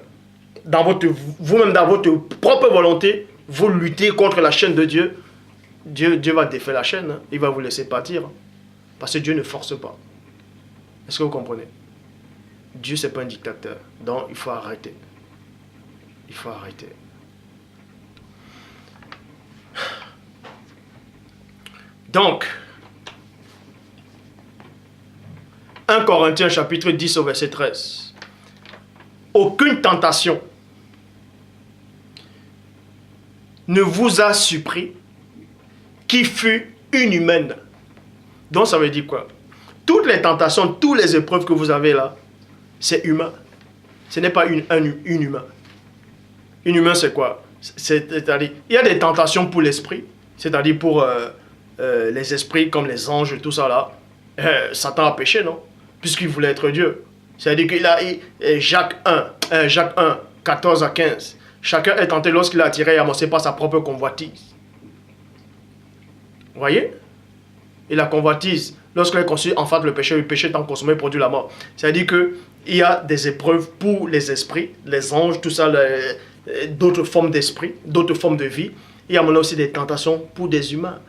Speaker 1: vous-même dans votre propre volonté, vous luttez contre la chaîne de Dieu, Dieu va défaire la chaîne, hein. Il va vous laisser partir. Hein. Parce que Dieu ne force pas. Est-ce que vous comprenez? Dieu, ce n'est pas un dictateur. Donc, il faut arrêter. Il faut arrêter. Donc, 1 Corinthiens chapitre 10 au verset 13. Aucune tentation ne vous a surpris qui fut inhumaine. Donc, ça veut dire quoi? Toutes les tentations, toutes les épreuves que vous avez là, c'est humain. Ce n'est pas inhumain. Inhumain, c'est quoi? C'est-à-dire, il y a des tentations pour l'esprit, c'est-à-dire pour les esprits comme les anges, tout ça là. Satan a péché, non? Puisqu'il voulait être Dieu. C'est-à-dire qu'il a Jacques 1, 14 à 15. Chacun est tenté lorsqu'il a attiré et amassé par sa propre convoitise. Vous voyez? Et la convoitise, lorsqu'elle est conçue, en fait, le péché étant consommé produit la mort. C'est-à-dire qu'il y a des épreuves pour les esprits, les anges, tout ça, d'autres formes d'esprit, d'autres formes de vie. Il y a maintenant aussi des tentations pour des humains.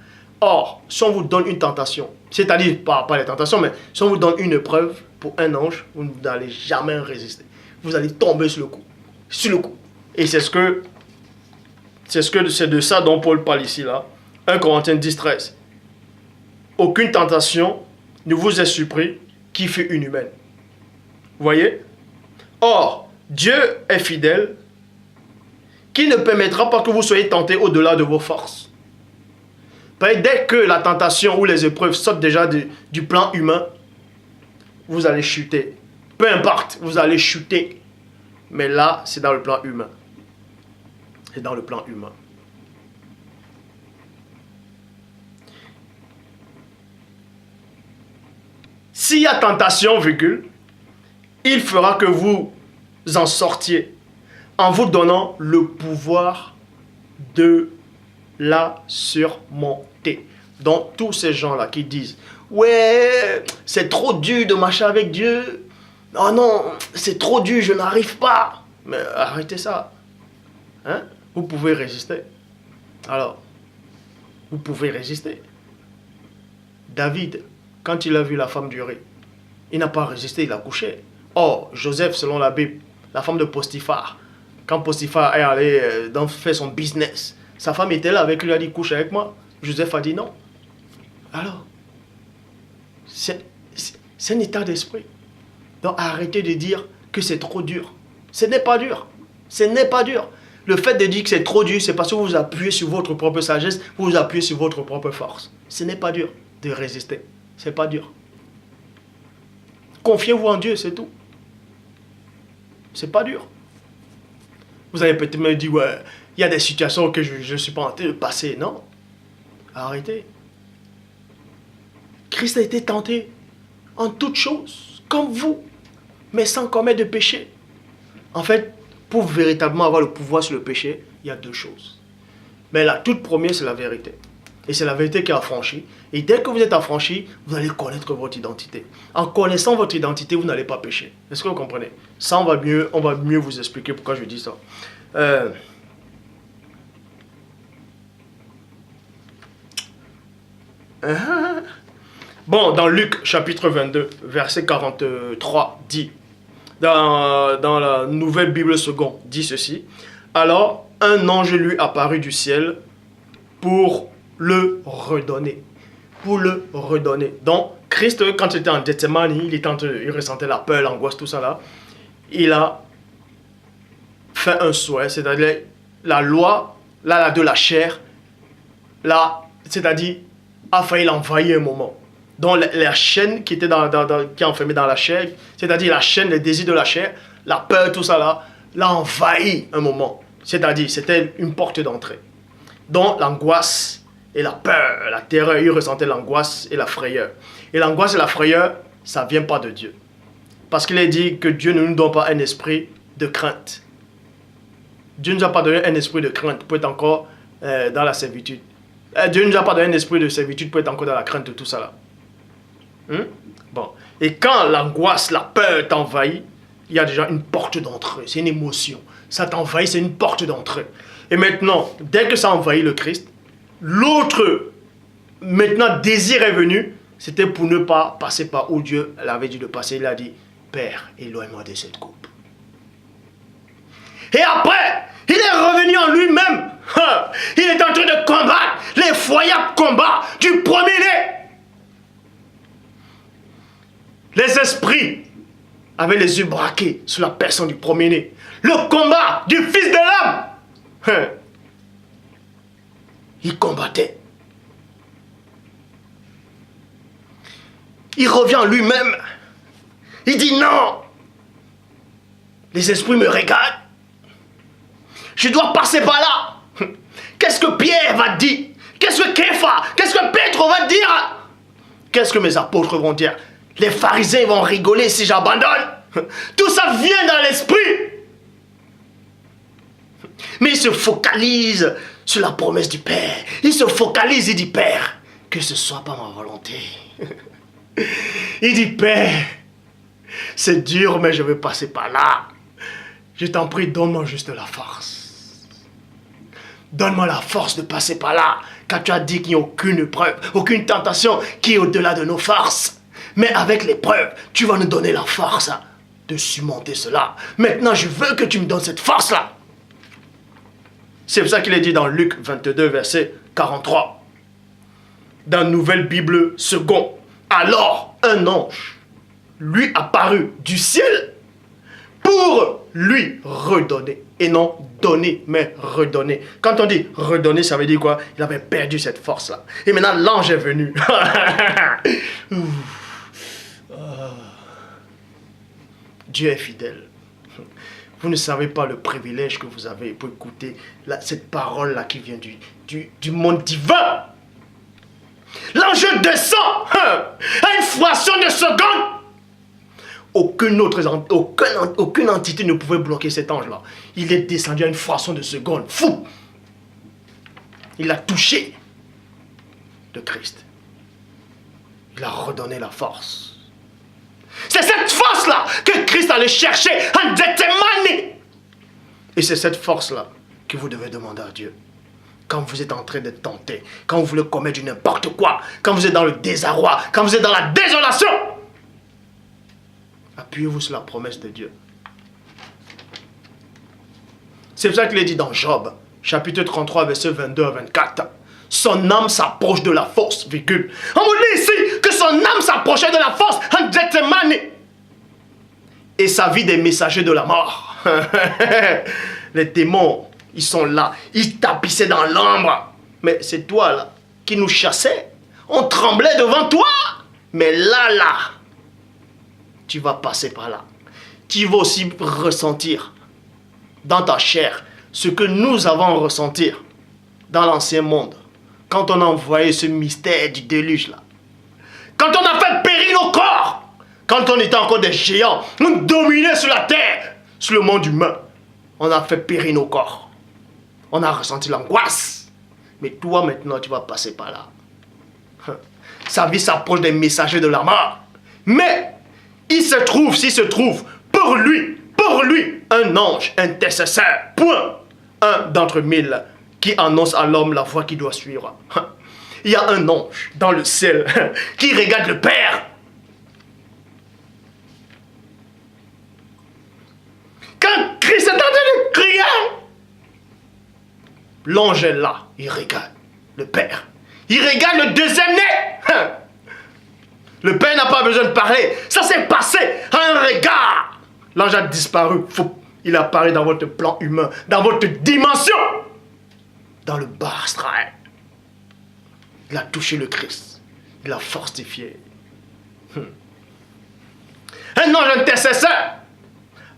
Speaker 1: Or, si on vous donne une tentation, c'est-à-dire pas les tentations, mais si on vous donne une épreuve pour un ange, vous n'allez jamais résister. Vous allez tomber sur le coup. Sur le coup. Et c'est de ça dont Paul parle ici, là. 1 Corinthiens 10, 13. Aucune tentation ne vous est surpris qui fut inhumaine. Vous voyez? Or, Dieu est fidèle, qui ne permettra pas que vous soyez tentés au-delà de vos forces. Dès que la tentation ou les épreuves sortent déjà du plan humain, vous allez chuter. Peu importe, vous allez chuter. Mais là, c'est dans le plan humain. C'est dans le plan humain. S'il y a tentation, virgule, il fera que vous en sortiez en vous donnant le pouvoir de la surmonter. Donc, tous ces gens-là qui disent « Ouais, c'est trop dur de marcher avec Dieu. Oh non, c'est trop dur, je n'arrive pas. » Mais arrêtez ça. Hein? Vous pouvez résister. Alors, vous pouvez résister. David, quand il a vu la femme du riz, il n'a pas résisté, il a couché. Or, Joseph, selon la Bible, la femme de Potiphar, quand Potiphar est allé faire son business, sa femme était là avec lui, elle a dit couche avec moi. Joseph a dit non. Alors, c'est un état d'esprit. Donc arrêtez de dire que c'est trop dur. Ce n'est pas dur. Ce n'est pas dur. Le fait de dire que c'est trop dur, c'est parce que vous vous appuyez sur votre propre sagesse, vous vous appuyez sur votre propre force. Ce n'est pas dur de résister. Ce n'est pas dur. Confiez-vous en Dieu, c'est tout. C'est pas dur. Vous allez peut-être me dire, ouais, il y a des situations que je ne suis pas en train de passer. Non. Arrêtez. Christ a été tenté en toutes choses, comme vous, mais sans commettre de péché. En fait, pour véritablement avoir le pouvoir sur le péché, il y a deux choses. Mais la toute première, c'est la vérité. Et c'est la vérité qui est affranchie. Et dès que vous êtes affranchi, vous allez connaître votre identité. En connaissant votre identité, vous n'allez pas pécher. Est-ce que vous comprenez? Ça, on va mieux vous expliquer pourquoi je dis ça. Bon, dans Luc chapitre 22, verset 43, dit, dans la nouvelle Bible seconde, dit ceci. Alors, un ange lui apparut du ciel pour le redonner. Pour le redonner. Donc, Christ, quand il était en Gethsemane, il ressentait la peur, l'angoisse, tout ça là. Il a fait un souhait, c'est-à-dire la loi là, de la chair, là, c'est-à-dire, a failli l'envahir un moment. Donc, la chaîne qui était qui est enfermée dans la chair, c'est-à-dire la chaîne, les désirs de la chair, la peur, tout ça là, l'a envahi un moment. C'est-à-dire, c'était une porte d'entrée. Donc, l'angoisse et la peur, la terreur, il ressentait l'angoisse et la frayeur. Et l'angoisse et la frayeur, ça ne vient pas de Dieu. Parce qu'il est dit que Dieu ne nous donne pas un esprit de crainte. Dieu ne nous a pas donné un esprit de crainte pour être encore dans la servitude. Dieu ne nous a pas donné un esprit de servitude pour être encore dans la crainte de tout ça là. Bon. Et quand l'angoisse, la peur t'envahit, il y a déjà une porte d'entrée. C'est une émotion. Ça t'envahit, c'est une porte d'entrée. Et maintenant, dès que ça envahit le Christ, l'autre, maintenant, désir est venu, c'était pour ne pas passer par où Dieu l'avait dit de passer. Il a dit, Père, éloigne-moi de cette coupe. Et après, il est revenu en lui-même. Il est en train de combattre l'effroyable combat du premier-né. Les esprits avaient les yeux braqués sur la personne du premier-né. Le combat du Fils de l'homme. Il combattait. Il revient en lui-même. Il dit non. Les esprits me regardent. Je dois passer par là. Qu'est-ce que Pierre va dire? Qu'est-ce que Képha? Qu'est-ce que Petre va dire? Qu'est-ce que mes apôtres vont dire? Les pharisiens vont rigoler si j'abandonne. Tout ça vient dans l'esprit. Mais il se focalise sur la promesse du Père. Il se focalise, il dit, Père, que ce soit pas ma volonté. Il dit, Père, c'est dur, mais je vais passer par là. Je t'en prie, donne-moi juste la force. Donne-moi la force de passer par là. Car tu as dit qu'il n'y a aucune épreuve, aucune tentation qui est au-delà de nos forces. Mais avec l'épreuve, tu vas nous donner la force de surmonter cela. Maintenant, je veux que tu me donnes cette force-là. C'est pour ça qu'il est dit dans Luc 22, verset 43. Dans Nouvelle Bible seconde. Alors, un ange lui apparut du ciel pour lui redonner. Et non donner, mais redonner. Quand on dit redonner, ça veut dire quoi? Il avait perdu cette force-là. Et maintenant, l'ange est venu. Dieu est fidèle. Vous ne savez pas le privilège que vous avez pour écouter cette parole-là qui vient du monde divin. L'ange descend à une fraction de seconde. Aucune entité ne pouvait bloquer cet ange-là. Il est descendu à une fraction de seconde. Fou! Il a touché le Christ. Il a redonné la force. C'est cette force-là que Christ allait chercher en Gethsemane. Et c'est cette force-là que vous devez demander à Dieu. Quand vous êtes en train de tenter, quand vous voulez commettre du n'importe quoi, quand vous êtes dans le désarroi, quand vous êtes dans la désolation, appuyez-vous sur la promesse de Dieu. C'est pour ça qu'il est dit dans Job, chapitre 33, versets 22 à 24. Son âme s'approche de la force, virgule. On vous dit ici que son âme s'approchait de la force en Gethsemane. Et sa vie des messagers de la mort. Les démons, ils sont là. Ils tapissaient dans l'ombre. Mais c'est toi là qui nous chassais. On tremblait devant toi. Mais là, tu vas passer par là. Tu vas aussi ressentir dans ta chair ce que nous avons ressenti dans l'ancien monde. Quand on a envoyé ce mystère du déluge là. Quand on a fait périr nos corps. Quand on était encore des géants. On dominait sur la terre. Sur le monde humain. On a fait périr nos corps. On a ressenti l'angoisse. Mais toi maintenant tu vas passer par là. Sa vie s'approche des messagers de la mort. Mais s'il se trouve pour lui, un ange intercesseur. Point. Un d'entre mille qui annonce à l'homme la voie qu'il doit suivre. Il y a un ange dans le ciel qui regarde le Père. Quand Christ est en train de crier, l'ange est là, il regarde le Père. Il regarde le deuxième né. Le Père n'a pas besoin de parler. Ça s'est passé en un regard. L'ange a disparu. Il apparaît dans votre plan humain, dans votre dimension. Dans le bas astral. Il a touché le Christ. Il l'a fortifié. Un ange intercesseur.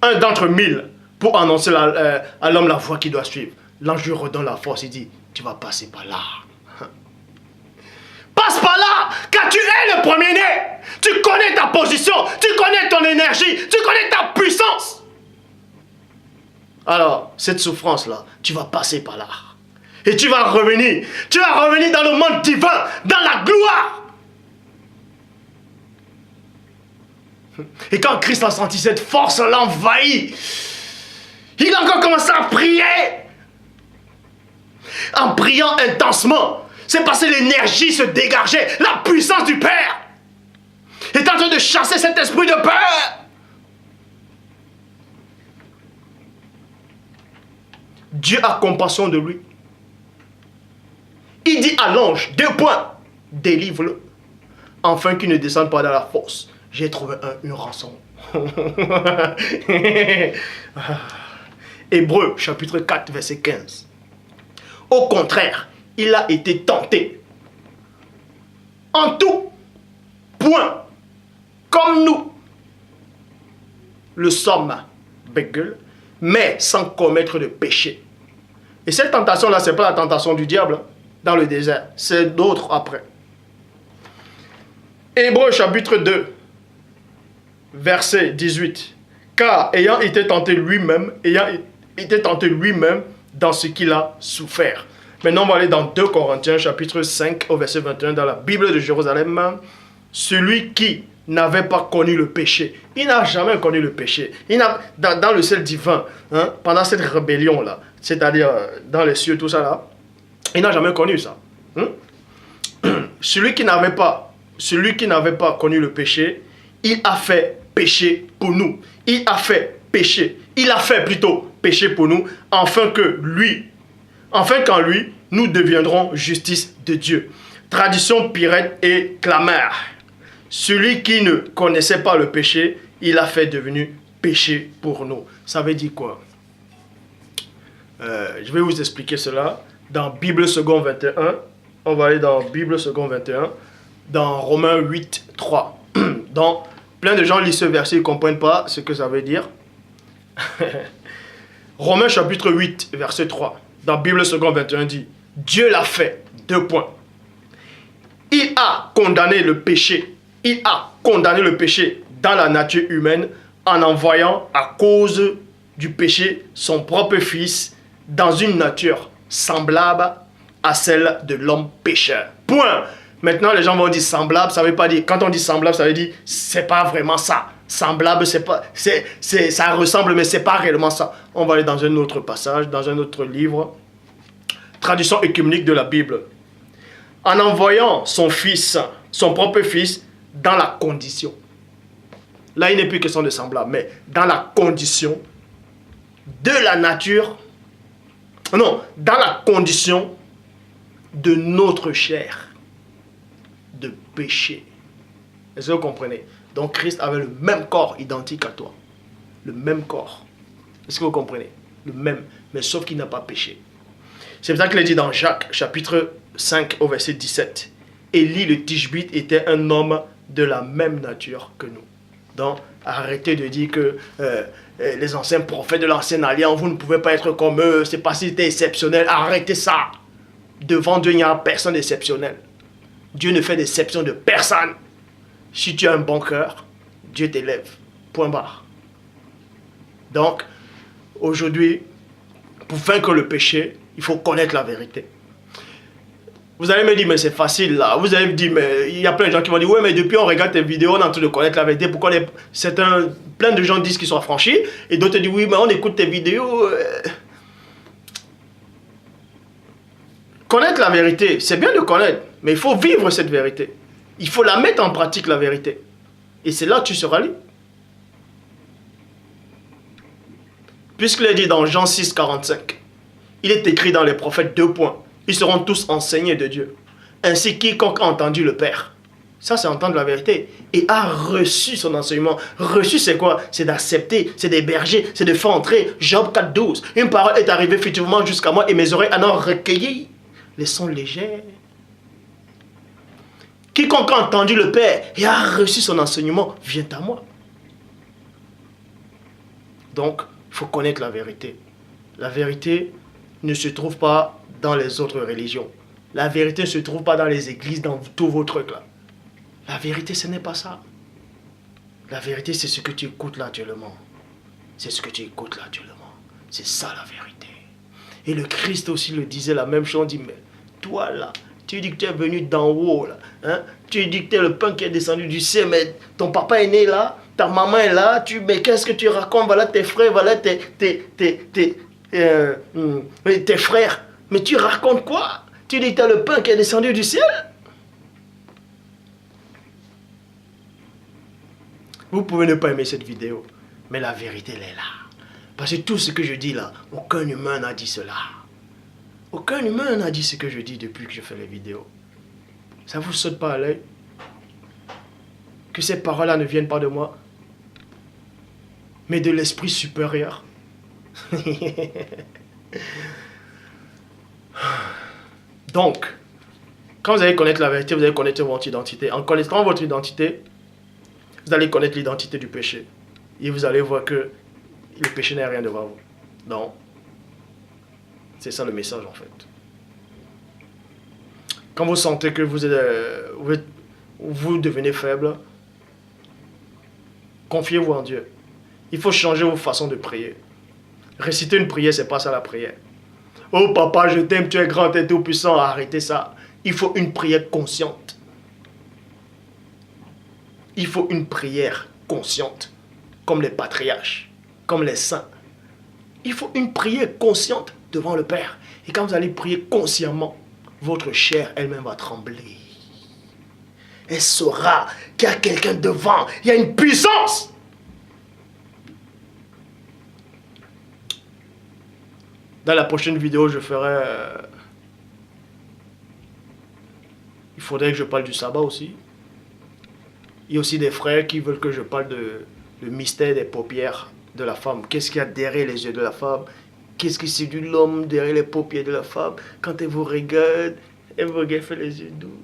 Speaker 1: Un d'entre mille. Pour annoncer à l'homme la voie qu'il doit suivre. L'ange lui redonne la force. Il dit, tu vas passer par là. Passe par là, car tu es le premier-né. Tu connais ta position. Tu connais ton énergie. Tu connais ta puissance. Alors, cette souffrance-là, tu vas passer par là. Et tu vas revenir. Tu vas revenir dans le monde divin, dans la gloire. Et quand Christ a senti cette force l'envahir, il a encore commencé à prier. En priant intensement, c'est parce que l'énergie se dégageait. La puissance du Père est en train de chasser cet esprit de peur. Dieu a compassion de lui. Il dit à l'ange, 2 points, délivre-le, afin qu'il ne descende pas dans la fosse. J'ai trouvé une rançon. Hébreux, chapitre 4, verset 15. Au contraire, il a été tenté. En tout point, comme nous le sommes, mais sans commettre de péché. Et cette tentation-là, ce n'est pas la tentation du diable dans le désert. C'est d'autres après. Hébreux chapitre 2, verset 18. Car ayant été tenté lui-même dans ce qu'il a souffert. Maintenant, on va aller dans 2 Corinthiens chapitre 5 au verset 21 dans la Bible de Jérusalem. Celui qui n'avait pas connu le péché. Il n'a jamais connu le péché. Dans le ciel divin, pendant cette rébellion-là, c'est-à-dire dans les cieux, tout ça là, il n'a jamais connu ça. Celui qui n'avait pas connu le péché, il a fait péché pour nous. Il a fait plutôt péché pour nous, afin qu'en lui, nous deviendrons justice de Dieu. Tradition Pirète et Clamère. Celui qui ne connaissait pas le péché, il a fait devenu péché pour nous. Ça veut dire quoi? Je vais vous expliquer cela dans Bible seconde 21. On va aller dans Bible seconde 21, dans Romains 8, 3. Donc, plein de gens lisent ce verset, ils ne comprennent pas ce que ça veut dire. Romains chapitre 8, verset 3. Dans Bible seconde 21 dit, Dieu l'a fait, 2 points. Il a condamné le péché. Il a condamné le péché dans la nature humaine en envoyant à cause du péché son propre fils dans une nature semblable à celle de l'homme pécheur. Point. Maintenant, les gens vont dire semblable, ça veut pas dire... Quand on dit semblable, ça veut dire c'est pas vraiment ça. Semblable, c'est pas... ça ressemble, mais c'est pas réellement ça. On va aller dans un autre passage, dans un autre livre. Traduction œcuménique de la Bible. En envoyant son fils, son propre fils, dans la condition. Là, il n'est plus question de semblable, mais dans la condition de la nature... Non, dans la condition de notre chair. De péché. Est-ce que vous comprenez? Donc Christ avait le même corps identique à toi. Le même corps. Est-ce que vous comprenez? Le même. Mais sauf qu'il n'a pas péché. C'est pour ça qu'il est dit dans Jacques, chapitre 5, au verset 17. Élie le Tishbite était un homme de la même nature que nous. Donc, arrêtez de dire que les anciens prophètes de l'ancienne alliance, vous ne pouvez pas être comme eux, c'est parce que c'était exceptionnel. Arrêtez ça. Devant Dieu, il n'y a personne d'exceptionnel. Dieu ne fait d'exception de personne. Si tu as un bon cœur, Dieu t'élève. Point barre. Donc, aujourd'hui, pour vaincre le péché, il faut connaître la vérité. Vous allez me dire, mais c'est facile là. Vous allez me dire, mais il y a plein de gens qui vont dire, ouais, mais depuis on regarde tes vidéos, on est en train de connaître la vérité. Pourquoi plein de gens disent qu'ils sont affranchis et d'autres disent, oui, mais on écoute tes vidéos. Connaître la vérité, c'est bien de connaître, mais il faut vivre cette vérité. Il faut la mettre en pratique, la vérité. Et c'est là que tu seras libre. Puisqu'il est dit dans Jean 6, 45, il est écrit dans les prophètes 2 points. Ils seront tous enseignés de Dieu. Ainsi, quiconque a entendu le Père. Ça, c'est entendre la vérité. Et a reçu son enseignement. Reçu, c'est quoi? C'est d'accepter, c'est d'héberger, c'est de faire entrer. Job 4, 12. Une parole est arrivée furtivement jusqu'à moi et mes oreilles en ont recueilli les sons légers. Quiconque a entendu le Père et a reçu son enseignement vient à moi. Donc, il faut connaître la vérité. La vérité ne se trouve pas dans les autres religions. La vérité ne se trouve pas dans les églises, dans tous vos trucs là. La vérité, ce n'est pas ça. La vérité, c'est ce que tu écoutes là actuellement. C'est ce que tu écoutes là actuellement. C'est ça la vérité. Et le Christ aussi le disait la même chose. Il dit, mais toi là, tu dis que tu es venu d'en haut là. Hein? Tu dis que tu es le pain qui est descendu du ciel, mais ton papa est né là, ta maman est là. Mais qu'est-ce que tu racontes? Voilà tes frères, voilà tes frères. Mais tu racontes quoi? Tu dis que tu as le pain qui est descendu du ciel? Vous pouvez ne pas aimer cette vidéo, mais la vérité, elle est là. Parce que tout ce que je dis là, aucun humain n'a dit cela. Aucun humain n'a dit ce que je dis depuis que je fais les vidéos. Ça ne vous saute pas à l'œil? Que ces paroles-là ne viennent pas de moi, mais de l'esprit supérieur. Donc, quand vous allez connaître la vérité, vous allez connaître votre identité. En connaissant votre identité, vous allez connaître l'identité du péché. Et vous allez voir que le péché n'est rien devant vous. Donc, c'est ça le message en fait. Quand vous sentez que vous devenez faible, confiez-vous en Dieu. Il faut changer vos façons de prier. Réciter une prière, c'est pas ça la prière. Oh papa, je t'aime, tu es grand et tout puissant. Arrêtez ça. Il faut une prière consciente. Il faut une prière consciente. Comme les patriarches, comme les saints. Il faut une prière consciente devant le Père. Et quand vous allez prier consciemment, votre chair elle-même va trembler. Elle saura qu'il y a quelqu'un devant. Il y a une puissance. Dans la prochaine vidéo, je ferai... Il faudrait que je parle du sabbat aussi. Il y a aussi des frères qui veulent que je parle le mystère des paupières de la femme. Qu'est-ce qu'il y a derrière les yeux de la femme? Qu'est-ce qui séduit l'homme derrière les paupières de la femme? Quand elle vous regarde, fait les yeux doux.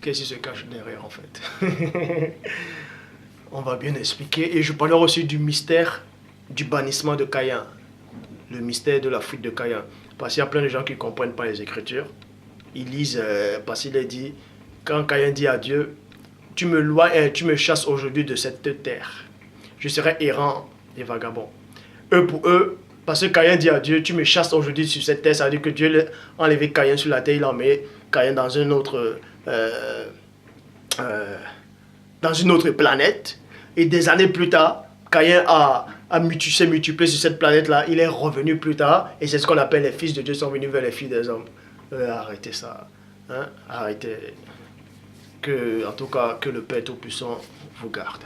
Speaker 1: Qu'est-ce qui se cache derrière en fait? On va bien expliquer. Et je parlerai aussi du mystère du bannissement de Caïn. Le mystère de la fuite de Caïn. Parce qu'il y a plein de gens qui ne comprennent pas les Écritures. Ils lisent, parce qu'il est dit, quand Caïn dit à Dieu, tu me chasses aujourd'hui de cette terre. Je serai errant et vagabond. Pour eux, Parce que Caïn dit à Dieu, tu me chasses aujourd'hui sur cette terre, ça veut dire que Dieu a enlevé Caïn sur la terre, il a mis Caïn dans une autre planète. Et des années plus tard, Caïn s'est multiplié sur cette planète-là, il est revenu plus tard, et c'est ce qu'on appelle les fils de Dieu sont venus vers les filles des hommes. Arrêtez ça. Hein? Arrêtez. En tout cas, que le Père Tout-Puissant vous garde.